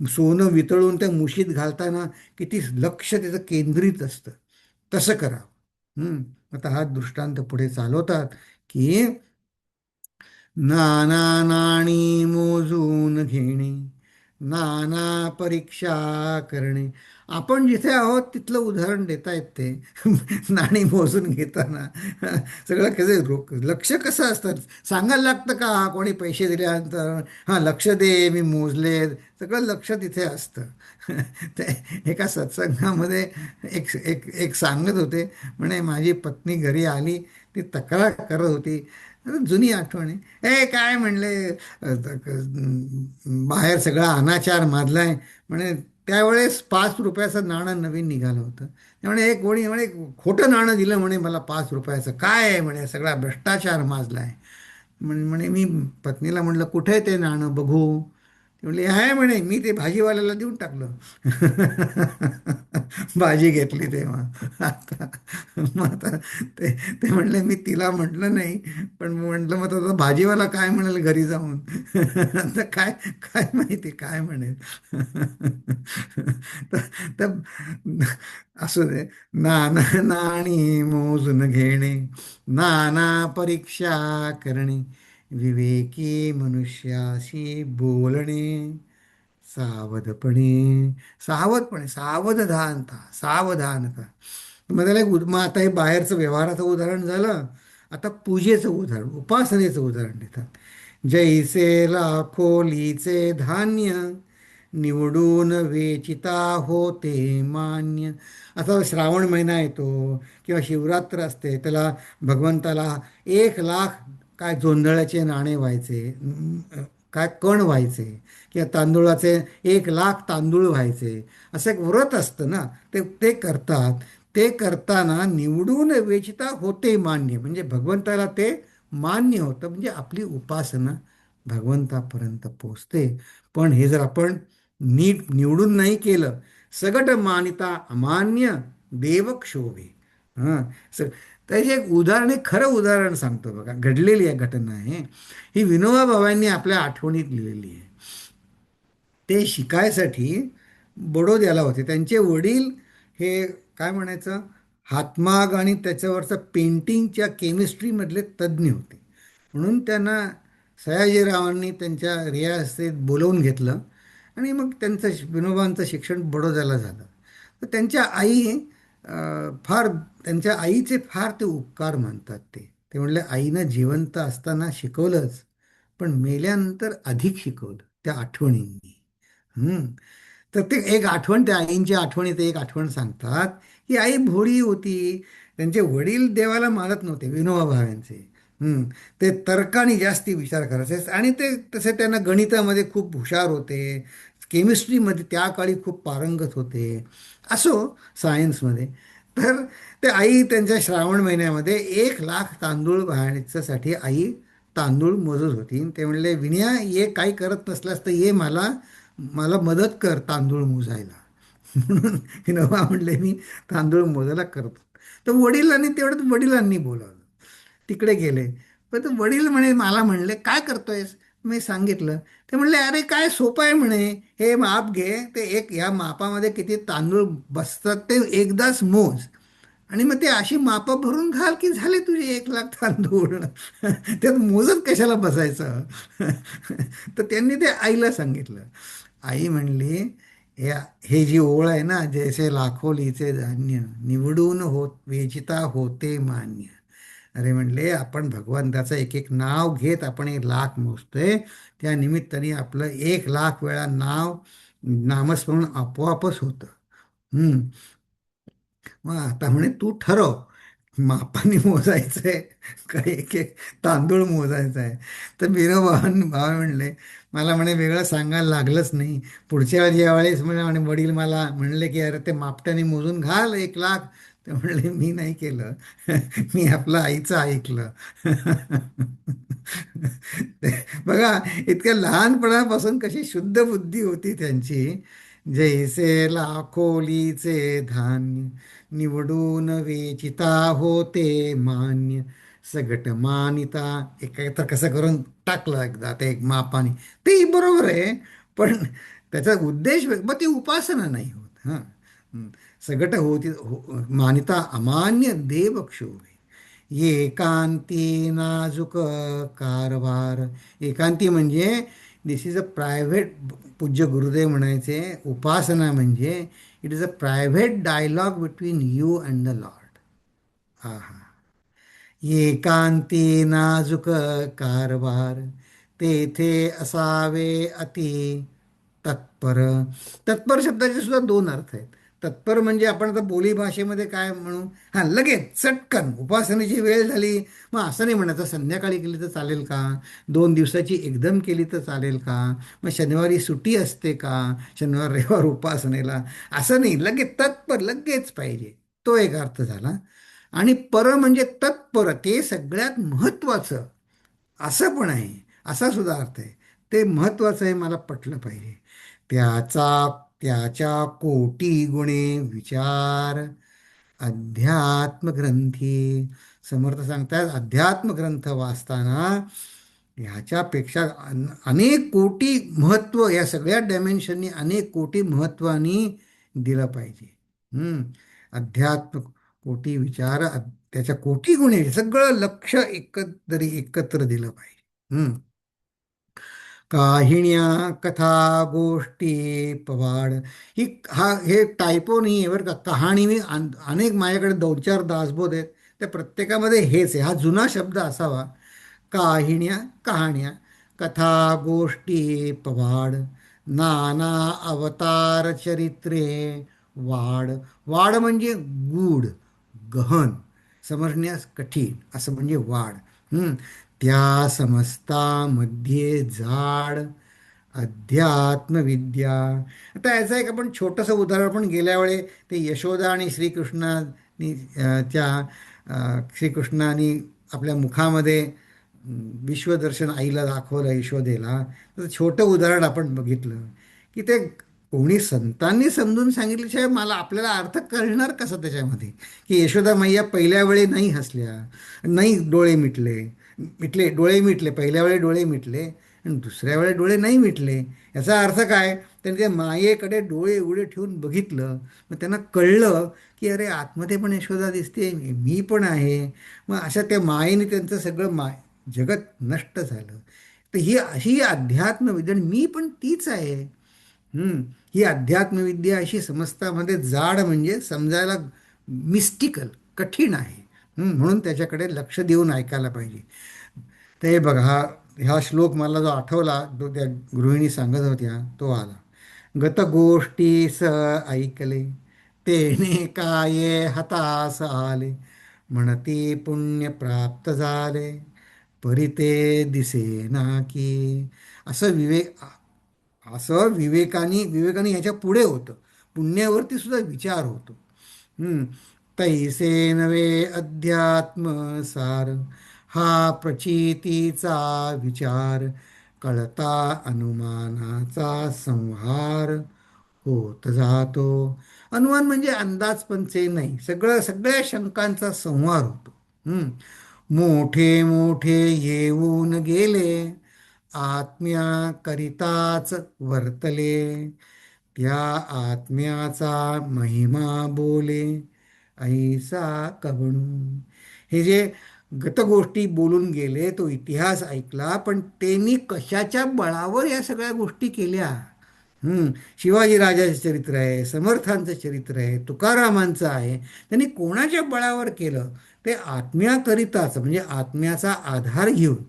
सोनं वितळून त्या मुशीत घालताना किती लक्ष त्याचं केंद्रित असतं. तसं करावं. आता हा दृष्टांत पुढे चालवतात की नाना नाणी मोजून घेणे, नाना परीक्षा करणे. आपण जिथे आहोत तिथलं उदाहरण देता येते. नाणी मोजून घेताना सगळं कसं लक्ष कसं असतं, सांगायला लागतं का? कोणी पैसे दिल्यानंतर हां लक्ष दे, मी मोजले, सगळं लक्ष तिथे असतं. ते एका सत्संगामध्ये एक एक एक सांगत होते, म्हणे माझी पत्नी घरी आली, ती तक्रार करत होती, जुनी आठवण आहे. काय म्हणले, बाहेर सगळा अनाचार माजलाय म्हणे. त्यावेळेस 5 रुपयाचं नाणं नवीन निघालं होतं. त्यामुळे एक कोणी म्हणे खोटं नाणं दिलं म्हणे मला 5 रुपयाचं, काय आहे म्हणे, सगळा भ्रष्टाचार माजलाय. म्हणे मी पत्नीला म्हणलं कुठे ते नाणं बघू. ती म्हणली आहे म्हणे, मी ते भाजीवाल्याला देऊन टाकलं. भाजी घेतली तेव्हा. आता मग आता ते ते म्हणले मी तिला म्हटलं नाही, पण म्हटलं मग आता भाजीवाला काय म्हणेल घरी जाऊन. आता काय काय माहिती काय म्हणेल. तर तर असू दे. नाना नाणी मोजून घेणे, नाना परीक्षा करणे, विवेकी मनुष्याशी बोलणे सावधपणे. सावधपणे, सावधानता, सावधानता. मग त्याला मग आता हे बाहेरचं व्यवहाराचं उदाहरण झालं. आता पूजेचं उदाहरण, उपासनेचं उदाहरण देतात. जैसे लाखोलीचे धान्य, निवडून वेचिता होते मान्य. आता श्रावण महिना येतो किंवा शिवरात्र असते, त्याला भगवंताला 1,00,000 काय जोंधळ्याचे नाणे व्हायचे, काय कण व्हायचे किंवा तांदूळाचे 1 लाख तांदूळ व्हायचे, असं एक व्रत असतं ना, ते ते करतात. ते करताना निवडून वेचिता होते मान्य, म्हणजे भगवंताला ते मान्य होतं, म्हणजे आपली उपासना भगवंतापर्यंत पोचते. पण हे जर आपण नीट निवडून नाही केलं, सगट मानिता अमान्य देव क्षोभे. हां, स त्याचे एक उदाहरण, एक खरं उदाहरण सांगतो बघा, घडलेली आहे घटना आहे ही, विनोबा भावेंनी आपल्या आठवणीत लिहिलेली आहे. ते शिकायसाठी बडोद्याला होते. त्यांचे वडील हे काय म्हणायचं, हातमाग आणि त्याच्यावरचं पेंटिंगच्या केमिस्ट्रीमधले तज्ज्ञ होते. म्हणून त्यांना सयाजीरावांनी त्यांच्या रियासतीत बोलवून घेतलं आणि मग त्यांचं विनोबांचं शिक्षण बडोद्याला झालं. तर त्यांच्या आई फार, त्यांच्या आईचे फार ते उपकार मानतात ते. ते म्हणले, आईनं जिवंत असताना शिकवलंच, पण मेल्यानंतर अधिक शिकवलं त्या आठवणींनी. हम्म. तर ते एक आठवण, त्या आईंच्या आठवणीत एक आठवण सांगतात की आई भोळी होती. त्यांचे वडील देवाला मानत नव्हते, विनोबा भावेंचे. हम्म. ते तर्काने जास्ती विचार करायचे आणि ते तसे त्यांना गणितामध्ये खूप हुशार होते, केमिस्ट्रीमध्ये त्या काळी खूप पारंगत होते, असो सायन्समध्ये. तर ते आई त्यांच्या श्रावण महिन्यामध्ये 1 लाख तांदूळ व्हायच्यासाठी आई तांदूळ मोजत होती. ते म्हणले, विनया ये काही करत नसलास तर ये मला मला मदत कर तांदूळ मोजायला. म्हणून विनोबा म्हणले, मी तांदूळ मोजायला करतो. तर वडिलांनी तेवढं वडिलांनी बोलावलं, तिकडे गेले. पण ते वडील म्हणे, मला म्हणले काय करतोयस. मी सांगितलं. ते म्हणले, अरे काय सोपं आहे म्हणे, हे माप घे, ते एक या मापामध्ये किती तांदूळ बसतात ते एकदाच मोज, आणि मग ते अशी मापं भरून घाल की झाले तुझे 1 लाख तांदूळ. त्यात मोजत कशाला बसायचं. तर त्यांनी ते आईला सांगितलं. आई म्हणली, हे हे जी ओळ आहे ना, जैसे लाखोलीचे धान्य निवडून होत वेचिता होते मान्य. अरे म्हणले, आपण भगवंताचं एक एक नाव घेत आपण 1 लाख मोजतोय, त्या निमित्ताने आपलं 1 लाख वेळा नामस्मरण आपोआपच होतं. हम्म. मग आता म्हणे तू ठरव, मापाने मोजायचंय का एक एक तांदूळ मोजायचा आहे. तर भाव म्हणले, मला म्हणे वेगळं सांगायला लागलंच नाही. पुढच्या वेळी ज्यावेळेस म्हणे वडील मला म्हणले की अरे ते मापट्याने मोजून घाल 1 लाख, ते म्हणले मी नाही केलं. मी आपलं आईचं ऐकलं. बघा, इतक्या लहानपणापासून कशी शुद्ध बुद्धी होती त्यांची. जैसे लाखोलीचे धान्य निवडून वेचिता होते मान्य, सगट मानिता. एकत्र कसं करून टाकलं एकदा ते एक मापाने, ते बरोबर आहे. पण त्याचा उद्देश मग ती उपासना नाही होत. हां. सगट होती मानिता अमान्य देव क्षोभे. एकांती नाजूक कारभार. एकांती म्हणजे दिस इज अ प्रायव्हेट, पूज्य गुरुदेव म्हणायचे, उपासना म्हणजे it is a private dialogue between you and the lord. हा हा. एकांती नाजूक कारभार, तेथे असावे अति तत्पर. तत्पर शब्दाचे सुद्धा 2 अर्थ आहेत. तत्पर म्हणजे आपण आता बोली भाषेमध्ये काय म्हणू, हां लगेच चटकन उपासनेची वेळ झाली, मग असं नाही म्हणायचं संध्याकाळी केली तर चालेल का, 2 दिवसाची एकदम केली तर चालेल का, मग शनिवारी सुट्टी असते का, शनिवार रविवार उपासनेला, असं नाही, लगेच तत्पर लगेच पाहिजे. तो एक अर्थ झाला. आणि पर म्हणजे तत्पर, ते सगळ्यात महत्त्वाचं, असं पण आहे, असा सुद्धा अर्थ आहे. ते महत्त्वाचं आहे, मला पटलं पाहिजे. त्याचा त्याच्या कोटी गुणे विचार अध्यात्म ग्रंथी. समर्थ सांगतात, अध्यात्म ग्रंथ वाचताना ह्याच्यापेक्षा अनेक कोटी महत्त्व, या सगळ्या डायमेन्शननी अनेक कोटी महत्त्वानी दिलं पाहिजे. हम्म. अध्यात्म कोटी विचार, त्याच्या कोटी गुणे, सगळं लक्ष एकत्र दिलं पाहिजे. काहिण्या कथा गोष्टी पवाड. हे टायपो नाही आहे बरं का, कहाणी मी अनेक माझ्याकडे 2-4 दासबोध आहेत, त्या प्रत्येकामध्ये हेच आहे, हा जुना शब्द असावा. काहिण्या कहाण्या, कथा गोष्टी पवाड, नाना अवतार चरित्रे वाड. वाड म्हणजे गूढ, गहन, समजण्यास कठीण, असं म्हणजे वाड. हं. त्या समस्तामध्ये जाड अध्यात्मविद्या. आता याचं एक आपण छोटंसं उदाहरण आपण गेल्या वेळे ते यशोदा आणि श्रीकृष्णानी श्रीकृष्णाने आपल्या मुखामध्ये विश्वदर्शन आईला दाखवलं यशोदेला. तर छोटं उदाहरण आपण बघितलं की ते कोणी संतांनी समजून सांगितल्याशिवाय मला आपल्याला अर्थ कळणार कसा त्याच्यामध्ये, की यशोदा मैया पहिल्या वेळी नाही हसल्या, नाही डोळे मिटले, डोळे मिटले, पहिल्या वेळी डोळे मिटले आणि दुसऱ्या वेळी डोळे नाही मिटले. याचा अर्थ काय? त्यांनी त्या मायेकडे डोळे उघडे ठेवून बघितलं. मग त्यांना कळलं की अरे आतमध्ये पण यशोदा दिसते, मी पण आहे. मग अशा त्या मायेने त्यांचं सगळं जगत नष्ट झालं. तर ही अशी अध्यात्मविद्या आणि मी पण तीच आहे. हम्म. ही अध्यात्मविद्या अशी समजतामध्ये जाड म्हणजे समजायला मिस्टिकल, कठीण आहे. म्हणून त्याच्याकडे लक्ष देऊन ऐकायला पाहिजे. तर हे बघा, हा श्लोक मला जो आठवला, तो त्या गृहिणी सांगत होत्या, तो आला. गतगोष्टी स ऐकले, तेने काये हतास आले, म्हणती पुण्य प्राप्त झाले, परिते दिसे ना की. असं विवेकाने ह्याच्या पुढे होतं. पुण्यावरती सुद्धा विचार होतो. हम्म. तैसे नवे अध्यात्म सार, हा प्रचितीचा विचार, कळता अनुमानाचा संहार होत जातो. अनुमान म्हणजे अंदाजपंचे नाही, सगळ्या शंकांचा संहार होतो. हम्म. मोठे मोठे येऊन गेले, आत्म्याकरिताच वर्तले, त्या आत्म्याचा महिमा बोले, ऐसा कवणू. हे जे गतगोष्टी बोलून गेले, तो इतिहास ऐकला, पण त्यांनी कशाच्या बळावर या सगळ्या गोष्टी केल्या? शिवाजी राजाचं चरित्र आहे, समर्थांचं चरित्र आहे, तुकारामांचं आहे. त्यांनी कोणाच्या बळावर केलं? ते आत्म्याकरिताच म्हणजे आत्म्याचा आधार घेऊन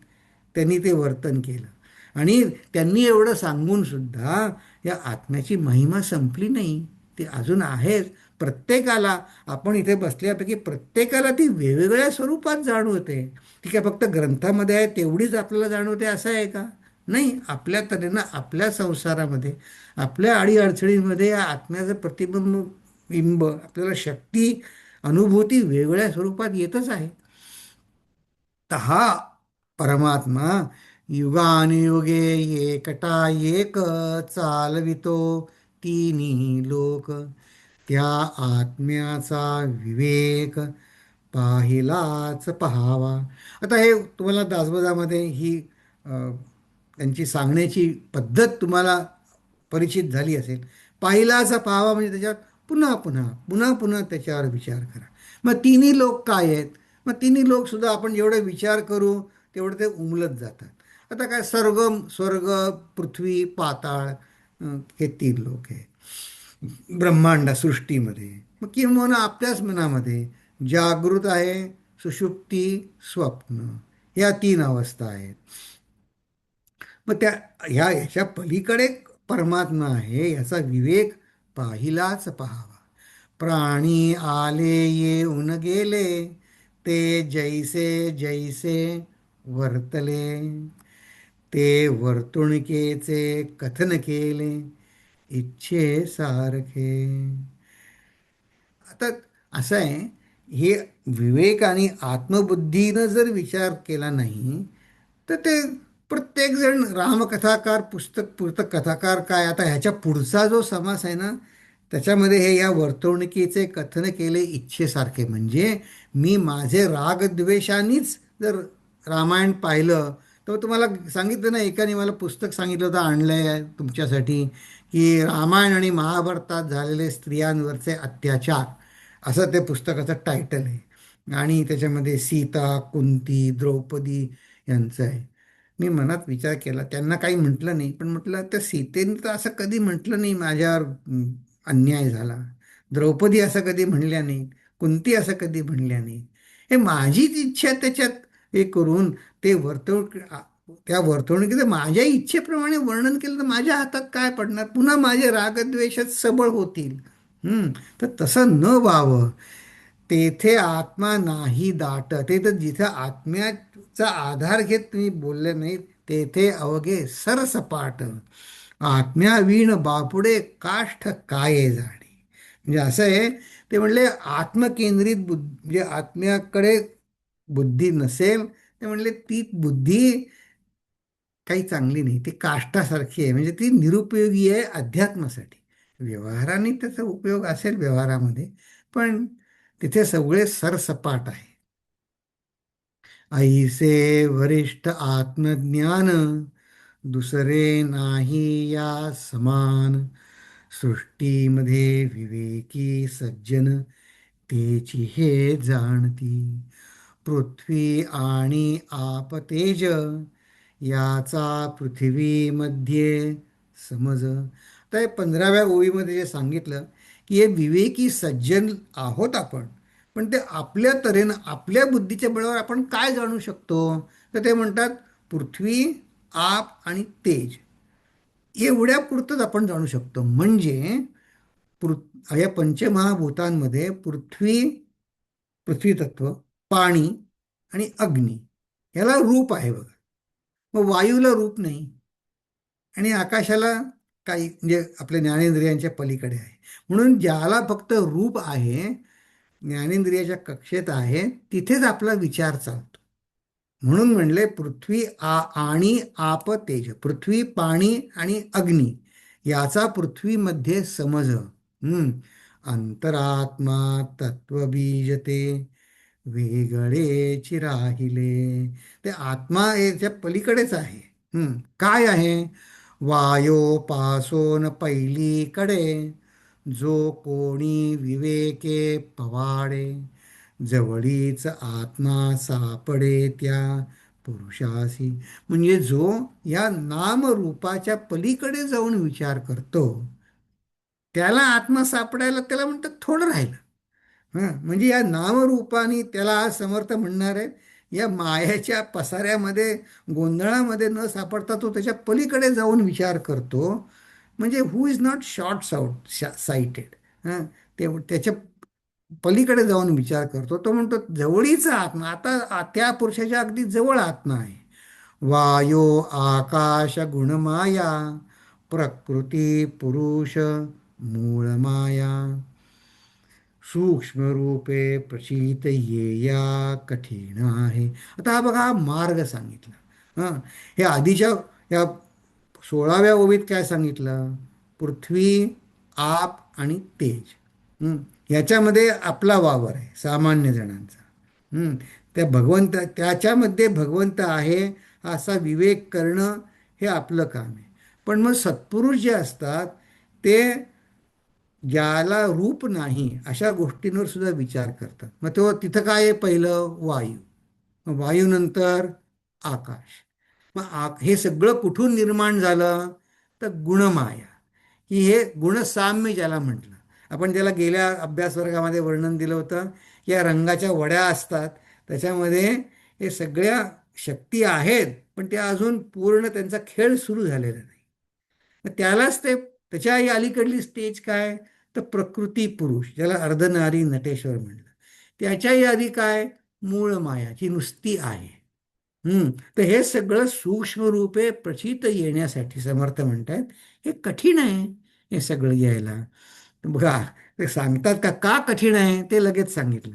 त्यांनी ते वर्तन केलं. आणि त्यांनी एवढं सांगून सुद्धा या आत्म्याची महिमा संपली नाही, ती अजून आहेच. प्रत्येकाला, आपण इथे बसल्यापैकी प्रत्येकाला ती वेगवेगळ्या स्वरूपात जाणवते. ती काय फक्त ग्रंथामध्ये आहे तेवढीच आपल्याला जाणवते असं आहे का? नाही, आपल्या तऱ्हेनं आपल्या संसारामध्ये, आपल्या अडीअडचणींमध्ये या आत्म्याचं बिंब आपल्याला शक्ती, अनुभूती वेगवेगळ्या स्वरूपात येतच आहे. तर हा परमात्मा युगानुयुगे एकटा एक चालवितो तिन्ही लोक, त्या आत्म्याचा विवेक पाहिलाच पहावा. आता हे तुम्हाला दासबोधामध्ये ही त्यांची सांगण्याची पद्धत तुम्हाला परिचित झाली असेल. पाहिलाच पहावा म्हणजे त्याच्यात पुन्हा पुन्हा पुन्हा पुन्हा त्याच्यावर विचार करा. मग तिन्ही लोक काय आहेत? मग तिन्ही लोकसुद्धा आपण जेवढे विचार करू तेवढं ते उमलत जातात. आता काय, स्वर्ग, पृथ्वी, पाताळ, हे तीन लोक आहे ब्रह्मांड सृष्टीमध्ये. मग किंवा आपल्याच मनामध्ये जागृत आहे, सुषुप्ती, स्वप्न, या तीन अवस्था आहेत. मग ह्याच्या पलीकडे परमात्मा आहे, याचा विवेक पाहिलाच पहावा. प्राणी आले येऊन गेले, ते जैसे जैसे वर्तले, ते वर्तुणुकेचे कथन केले, इच्छेसारखे. आता असं आहे, हे विवेक आणि आत्मबुद्धीनं जर विचार केला नाही तर ते प्रत्येकजण रामकथाकार, पुस्तक कथाकार काय, आता ह्याच्या पुढचा जो समास आहे ना, त्याच्यामध्ये हे या वर्तवणुकीचे कथन केले इच्छेसारखे, म्हणजे मी माझे रागद्वेषानीच जर रामायण पाहिलं. तर तुम्हाला सांगितलं ना, एकाने मला पुस्तक सांगितलं होतं, आणलं आहे तुमच्यासाठी, की रामायण आणि महाभारतात झालेले स्त्रियांवरचे अत्याचार, असं ते पुस्तकाचं टायटल आहे. आणि त्याच्यामध्ये सीता, कुंती, द्रौपदी यांचं आहे. मी मनात विचार केला, त्यांना काही म्हटलं नाही, पण म्हटलं त्या सीतेने तर असं कधी म्हटलं नाही माझ्यावर अन्याय झाला, द्रौपदी असं कधी म्हणल्या नाही, कुंती असं कधी म्हणल्या नाही. हे माझीच इच्छा त्याच्यात हे करून ते त्या वर्तवणुकीचं माझ्या इच्छेप्रमाणे वर्णन केलं तर माझ्या हातात काय पडणार? पुन्हा माझे रागद्वेषच सबळ होतील. तर तसं न व्हावं. तेथे आत्मा नाही दाट, ते तर जिथं आत्म्यात चा आधार घेत तुम्ही बोलले नाहीत. तेथे अवघे सरसपाट आत्म्यावीण बापुडे काष्ठ काय जाणे. म्हणजे असं आहे, ते म्हणले आत्मकेंद्रित म्हणजे आत्म्याकडे बुद्धी नसेल, ते म्हणले ती बुद्धी काही चांगली नाही, ती काष्टासारखी आहे, म्हणजे ती निरुपयोगी आहे अध्यात्मासाठी. व्यवहाराने त्याचा उपयोग असेल व्यवहारामध्ये, पण तिथे सगळे सरसपाट आहे. ऐसे वरिष्ठ आत्मज्ञान दुसरे नाही या समान. सृष्टीमध्ये विवेकी सज्जन तेची हे जाणती. पृथ्वी आणि आप तेज याचा पृथ्वीमध्ये समज. तर 15व्या ओळीमध्ये जे सांगितलं की हे विवेकी सज्जन आहोत आपण, पण ते आपल्या तऱ्हेनं आपल्या बुद्धीच्या बळावर आपण काय जाणू शकतो. तर ते म्हणतात पृथ्वी, आप आणि तेज एवढ्या पुरतंच आपण जाणू शकतो. म्हणजे या पंचमहाभूतांमध्ये पृथ्वी तत्व, पाणी आणि अग्नी याला रूप आहे बघा. मग वायूला रूप नाही आणि आकाशाला काही म्हणजे आपल्या ज्ञानेंद्रियांच्या पलीकडे आहे. म्हणून ज्याला फक्त रूप आहे, ज्ञानेंद्रियाच्या कक्षेत आहे, तिथेच आपला विचार चालतो. म्हणून म्हणले पृथ्वी आणि आप तेज, पृथ्वी, पाणी आणि अग्नी याचा पृथ्वीमध्ये समज. अंतरात्मा तत्वबीज ते वेगळेची राहिले. ते आत्मा याच्या पलीकडेच आहे. काय आहे? वायोपासोन पैलीकडे जो कोणी विवेके पवाडे. जवळीच आत्मा सापडे त्या पुरुषासी. म्हणजे जो या नामरूपाच्या पलीकडे जाऊन विचार करतो, त्याला आत्मा सापडायला त्याला म्हणतात थोडं राहिलं. म्हणजे या नामरूपाने त्याला आज समर्थ म्हणणार आहेत, या मायाच्या पसाऱ्यामध्ये गोंधळामध्ये न सापडता तो त्याच्या पलीकडे जाऊन विचार करतो. म्हणजे हु इज नॉट साइटेड. हां, त्याच्या पलीकडे जाऊन विचार करतो. तो म्हणतो जवळीचा आत्मा, आता त्या पुरुषाच्या अगदी जवळ आत्मा आहे. वायो आकाश गुणमाया प्रकृती पुरुष मूळ माया. सूक्ष्म रूपे प्रचित येया कठीण आहे. आता हा बघा, हा मार्ग सांगितला. हां, हे आधीच्या या 16व्या ओवीत काय सांगितलं? पृथ्वी, आप आणि तेज. हं, याच्यामध्ये आपला वावर आहे सामान्य जणांचा. त्या भगवंत त्याच्यामध्ये भगवंत आहे असा विवेक करणं हे आपलं काम आहे. पण मग सत्पुरुष जे असतात ते ज्याला रूप नाही अशा गोष्टींवर सुद्धा विचार करतात. मग तो तिथं काय आहे? पहिलं वायू, मग वायूनंतर आकाश. मग हे सगळं कुठून निर्माण झालं? तर गुणमाया. ही हे गुणसाम्य ज्याला म्हटलं आपण, ज्याला गेल्या अभ्यास वर्गामध्ये वर्णन दिलं होतं. या रंगाच्या वड्या असतात, त्याच्यामध्ये हे सगळ्या शक्ती आहेत, पण त्या अजून पूर्ण त्यांचा खेळ सुरू झालेला नाही. मग त्यालाच त्याच्याही अलीकडली स्टेज काय? तर प्रकृती पुरुष, ज्याला अर्धनारी नटेश्वर म्हणलं. त्याच्याही आधी काय? मूळ माया, जी नुसती आहे. तर हे सगळं सूक्ष्म रूपे प्रचित येण्यासाठी समर्थ म्हणतात हे कठीण आहे, हे सगळं यायला. बघा, ते सांगतात का कठीण आहे ते लगेच सांगितलं.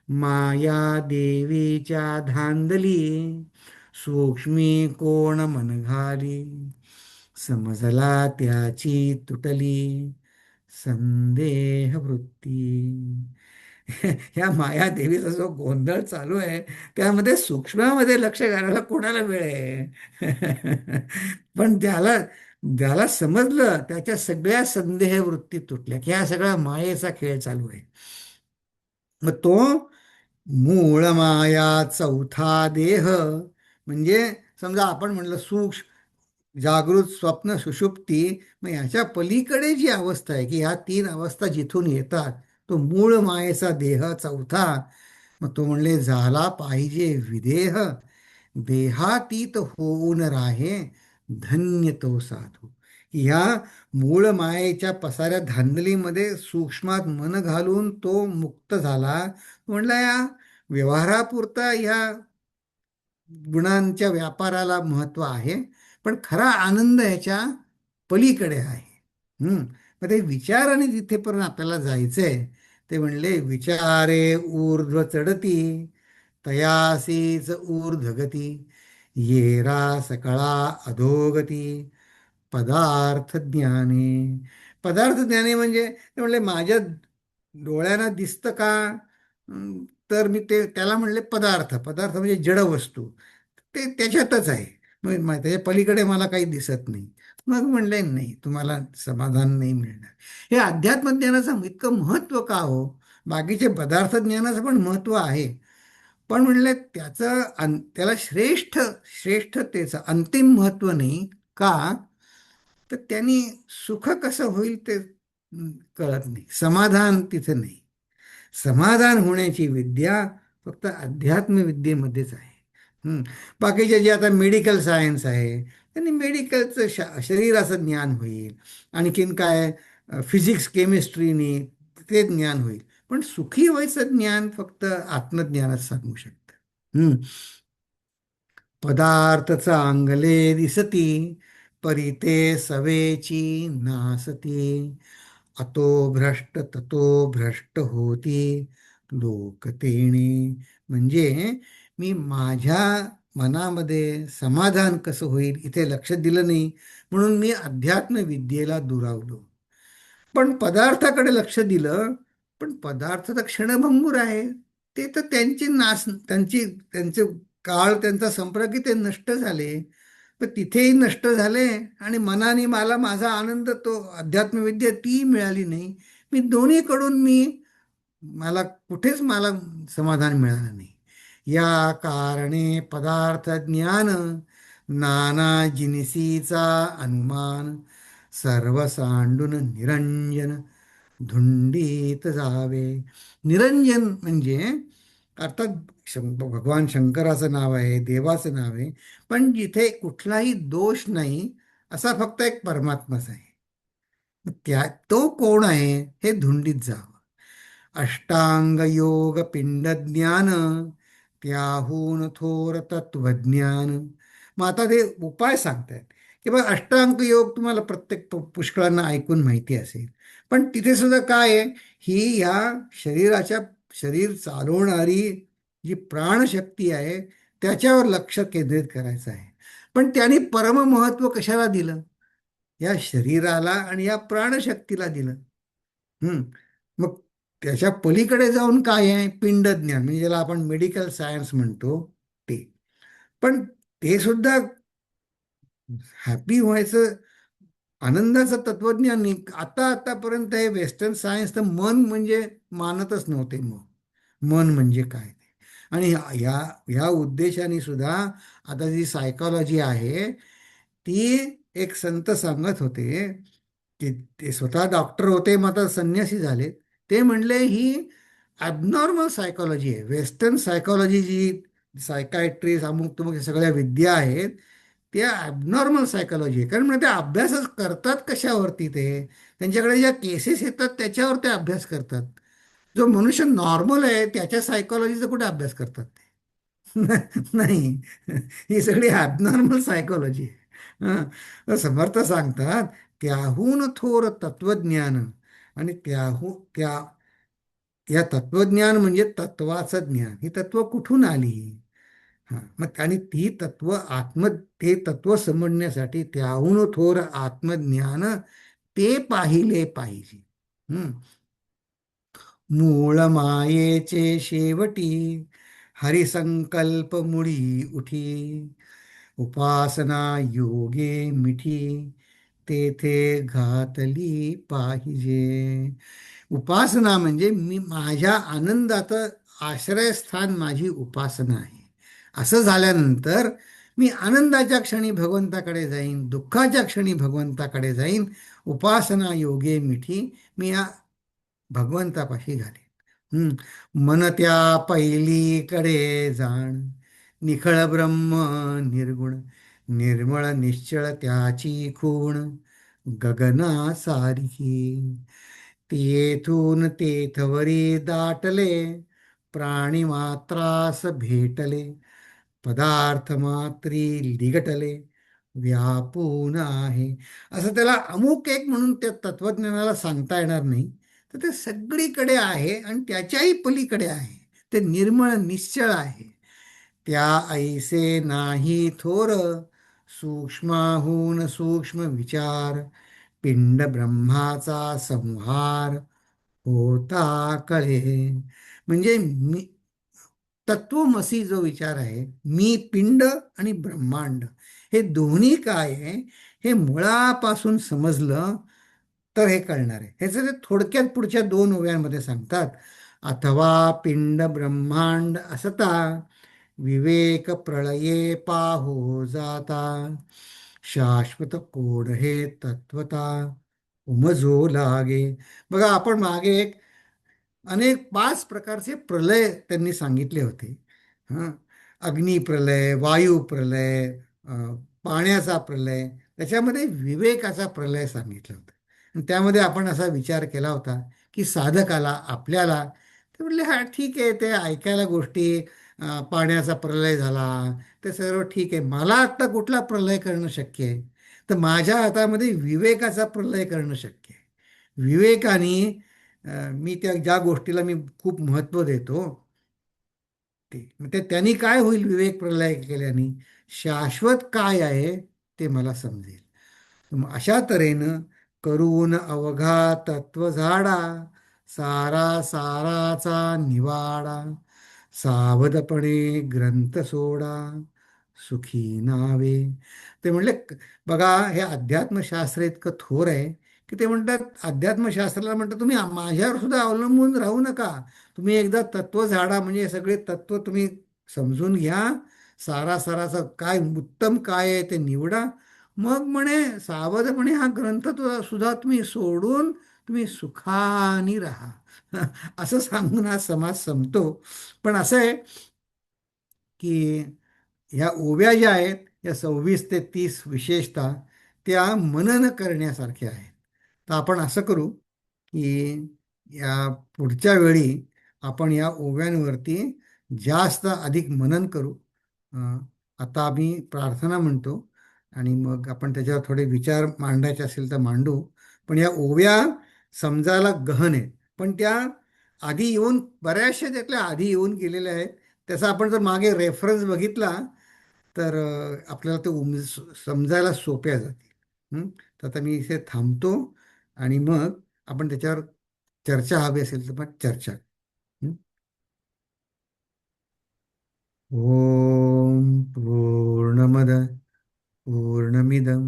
माया देवीच्या धांदली सूक्ष्मी कोण मन घाली. समजला त्याची तुटली संदेह वृत्ती. ह्या मायादेवीचा जो गोंधळ चालू आहे त्यामध्ये सूक्ष्मामध्ये लक्ष घालायला कोणाला वेळ आहे? पण ज्याला ज्याला समजलं त्याच्या सगळ्या संदेह वृत्ती तुटल्या की हा सगळा मायेचा खेळ चालू आहे. मग तो मूळ माया चौथा देह. म्हणजे समजा आपण म्हणलं सूक्ष्म, जागृत, स्वप्न, सुषुप्ती. मग ह्याच्या पलीकडे जी अवस्था आहे की ह्या तीन अवस्था जिथून येतात, तो मूळ मायेचा देह चौथा. मग तो म्हणले झाला पाहिजे विदेह. देहातीत होऊन राहे धन्य तो साधू. ह्या मूळ मायेच्या पसाऱ्या धांदलीमध्ये सूक्ष्मात मन घालून तो मुक्त झाला. म्हणला या व्यवहारापुरता ह्या गुणांच्या व्यापाराला महत्त्व आहे, पण खरा आनंद ह्याच्या पलीकडे आहे. मग ते विचाराने जिथेपर्यंत आपल्याला जायचंय, ते म्हणले विचारे ऊर्ध्व चढती तयासीच ऊर्ध्वगती, येरा सकळा अधोगती पदार्थ ज्ञाने. पदार्थ ज्ञाने म्हणजे ते म्हणले माझ्या डोळ्यांना दिसतं का? तर मी ते त्याला म्हणले पदार्थ. पदार्थ म्हणजे जड वस्तू, ते त्याच्यातच आहे. त्याच्या पलीकडे मला काही दिसत नाही. मग म्हणले नाही, तुम्हाला समाधान नाही मिळणार. हे अध्यात्म ज्ञानाचं इतकं महत्त्व का हो? बाकीचे पदार्थ ज्ञानाचं पण महत्त्व आहे, पण म्हणले त्याला श्रेष्ठतेचं अंतिम महत्त्व नाही. का? तर त्यांनी सुख कसं होईल ते कळत नाही. समाधान तिथे नाही. समाधान होण्याची विद्या फक्त अध्यात्म विद्येमध्येच आहे. हं. बाकीचे जे आता मेडिकल सायन्स आहे, त्यांनी मेडिकलचं शरीराचं ज्ञान होईल. आणखीन काय फिजिक्स केमिस्ट्रीनी ते ज्ञान होईल. पण सुखी व्हायचं ज्ञान फक्त आत्मज्ञानच सांगू शकतं. पदार्थ चांगले दिसती, परिते सवेची नासती, अतो भ्रष्ट ततो भ्रष्ट होती लोक तेणे. म्हणजे मी माझ्या मनामध्ये समाधान कसं होईल इथे लक्ष दिलं नाही, म्हणून मी अध्यात्म विद्येला दुरावलो. पण पदार्थाकडे लक्ष दिलं, पण पदार्थ तर क्षणभंगूर आहे. ते तर त्यांचे काळ, त्यांचा संपर्क ते नष्ट झाले. पण तिथेही नष्ट झाले, आणि मनाने माझा आनंद तो अध्यात्मविद्या ती मिळाली नाही. मी दोन्हीकडून कुठेच मला समाधान मिळालं नाही. या कारणे पदार्थ ज्ञान नाना जिनिसीचा अनुमान, सर्व सांडून निरंजन धुंडीत जावे. निरंजन म्हणजे अर्थात भगवान शंकराचं नाव आहे, देवाचं नाव आहे, पण जिथे कुठलाही दोष नाही असा फक्त एक परमात्माच आहे. तो कोण आहे हे धुंडीत जावं. अष्टांग योग पिंड ज्ञान, त्याहून थोर तत्वज्ञान. मग आता ते उपाय सांगतायत की बघ, अष्टांग योग तुम्हाला प्रत्येक पुष्कळांना ऐकून माहिती असेल, पण तिथे सुद्धा काय आहे? शरीर चालवणारी जी प्राणशक्ती आहे त्याच्यावर लक्ष केंद्रित करायचं आहे. पण त्याने परममहत्व कशाला दिलं? या शरीराला आणि या प्राणशक्तीला दिलं. हम्म. मग त्याच्या पलीकडे जाऊन काय आहे? पिंड ज्ञान, म्हणजे ज्याला आपण मेडिकल सायन्स म्हणतो ते. पण ते सुद्धा हॅपी व्हायचं, आनंदाचं तत्वज्ञान नाही. आतापर्यंत हे वेस्टर्न सायन्स तर मन म्हणजे मानतच नव्हते. मग मन म्हणजे काय ते. आणि या उद्देशाने सुद्धा आता जी सायकॉलॉजी आहे, ती एक संत सांगत होते की ते स्वतः डॉक्टर होते, मग आता संन्यासी झाले. ते म्हणले ही ॲबनॉर्मल सायकॉलॉजी आहे. वेस्टर्न सायकॉलॉजी जी सायकायट्रिस्ट अमुक तुमुक या सगळ्या विद्या आहेत, त्या ॲबनॉर्मल सायकॉलॉजी आहे. कारण म्हणजे ते अभ्यासच करतात कशावरती? त्यांच्याकडे ज्या केसेस येतात त्याच्यावर ते अभ्यास करतात. जो मनुष्य नॉर्मल आहे त्याच्या सायकॉलॉजीचा कुठे अभ्यास करतात ते? नाही. ही सगळी ॲबनॉर्मल सायकॉलॉजी आहे. हं. समर्थ सांगतात, त्याहून थोर तत्वज्ञान. आणि या तत्वज्ञान म्हणजे तत्वाचं ज्ञान. ही तत्व कुठून आली? मग आणि ते तत्व समजण्यासाठी त्याहून थोर आत्मज्ञान ते पाहिले पाहिजे. हम्म. मूळ मायेचे शेवटी हरिसंकल्प मुळी उठी, उपासना योगे मिठी तेथे घातली पाहिजे. उपासना म्हणजे माझ्या आनंदाचं आश्रयस्थान माझी उपासना आहे. असं झाल्यानंतर मी आनंदाच्या क्षणी भगवंताकडे जाईन, दुःखाच्या क्षणी भगवंताकडे जाईन. उपासना योगे मिठी, मी या भगवंतापाशी घालेन. मन त्या पहिलीकडे जाण, निखळ ब्रह्म निर्गुण, निर्मळ निश्चळ त्याची खूण, गगना सारखी. तेथून तेथवरी दाटले, प्राणी मात्रास भेटले, पदार्थ मात्री लिगटले व्यापून आहे. असं त्याला अमुक एक म्हणून त्या तत्वज्ञानाला सांगता येणार नाही. तर ते सगळीकडे आहे आणि त्याच्याही पलीकडे आहे. ते निर्मळ निश्चळ आहे. त्या ऐसे नाही थोर, सूक्ष्माहून सूक्ष्म विचार, पिंड ब्रह्माचा संहार होता कळे. म्हणजे मी, तत्वमसी जो विचार आहे, मी पिंड आणि ब्रह्मांड हे दोन्ही काय आहे हे मुळापासून समजलं तर हे कळणार आहे. ह्याचं ते थोडक्यात पुढच्या दोन ओव्यांमध्ये सांगतात. अथवा पिंड ब्रह्मांड असता, विवेक प्रळये पाहो जाता, शाश्वत कोड हे तत्वता उमजो लागे. बघा, आपण मागे एक अनेक 5 प्रकारचे प्रलय त्यांनी सांगितले होते. हं. अग्निप्रलय, वायुप्रलय, पाण्याचा प्रलय, त्याच्यामध्ये विवेकाचा प्रलय सांगितला होता. आणि त्यामध्ये आपण असा विचार केला होता की साधकाला, आपल्याला ते म्हटले, हा ठीक आहे, ते ऐकायला गोष्टी, पाण्याचा प्रलय झाला, ते सर्व ठीक आहे. मला आत्ता कुठला प्रलय करणं शक्य आहे? तर माझ्या हातामध्ये विवेकाचा प्रलय करणं शक्य आहे. विवेकाने मी त्या ज्या गोष्टीला मी खूप महत्त्व देतो ते, मग ते त्यांनी काय होईल? विवेक प्रलय केल्याने शाश्वत काय आहे ते मला समजेल. मग अशा तऱ्हेनं करून अवघा तत्व झाडा, सारा साराचा निवाडा, सावधपणे ग्रंथ सोडा, सुखी नावे. ते म्हणले, बघा, हे अध्यात्मशास्त्र इतकं थोर आहे की ते म्हणतात, अध्यात्मशास्त्राला म्हणतात तुम्ही माझ्यावर सुद्धा अवलंबून राहू नका. तुम्ही एकदा तत्व झाडा, म्हणजे हे सगळे तत्व तुम्ही समजून घ्या, सारासाराचं काय उत्तम काय आहे ते निवडा. मग म्हणे सावधपणे हा ग्रंथ सुद्धा तुम्ही सोडून तुम्ही सुखानी राहा. असं सांगून हा समाज संपतो. पण असं आहे की ह्या ओव्या ज्या आहेत, या 26 ते 30 विशेषतः त्या मनन करण्यासारख्या आहेत. तर आपण असं करू की या पुढच्या वेळी आपण या ओव्यांवरती जास्त अधिक मनन करू. अं, आता आम्ही प्रार्थना म्हणतो आणि मग आपण त्याच्यावर थोडे विचार मांडायचे असेल तर मांडू. पण या ओव्या समजायला गहन आहेत, पण त्या आधी येऊन, बऱ्याचशा त्यातल्या आधी येऊन गेलेल्या आहेत. त्याचा आपण जर मागे रेफरन्स बघितला तर आपल्याला ते समजायला सोप्या जातील. तर आता मी इथे थांबतो आणि मग आपण त्याच्यावर चर्चा हवी असेल तर मग चर्चा. हं? ओम पूर्णमद पूर्णमिदं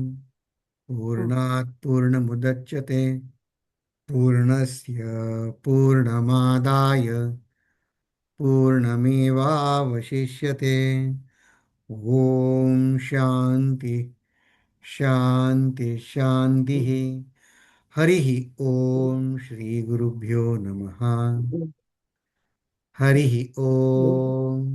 पूर्णात् पूर्णमुदच्यते पूर्णस्य पूर्णमादाय पूर्णमेवावशिष्यते. ओम शांती शांती शांती. हरि ओम श्री गुरुभ्यो नमः. हरि ओम.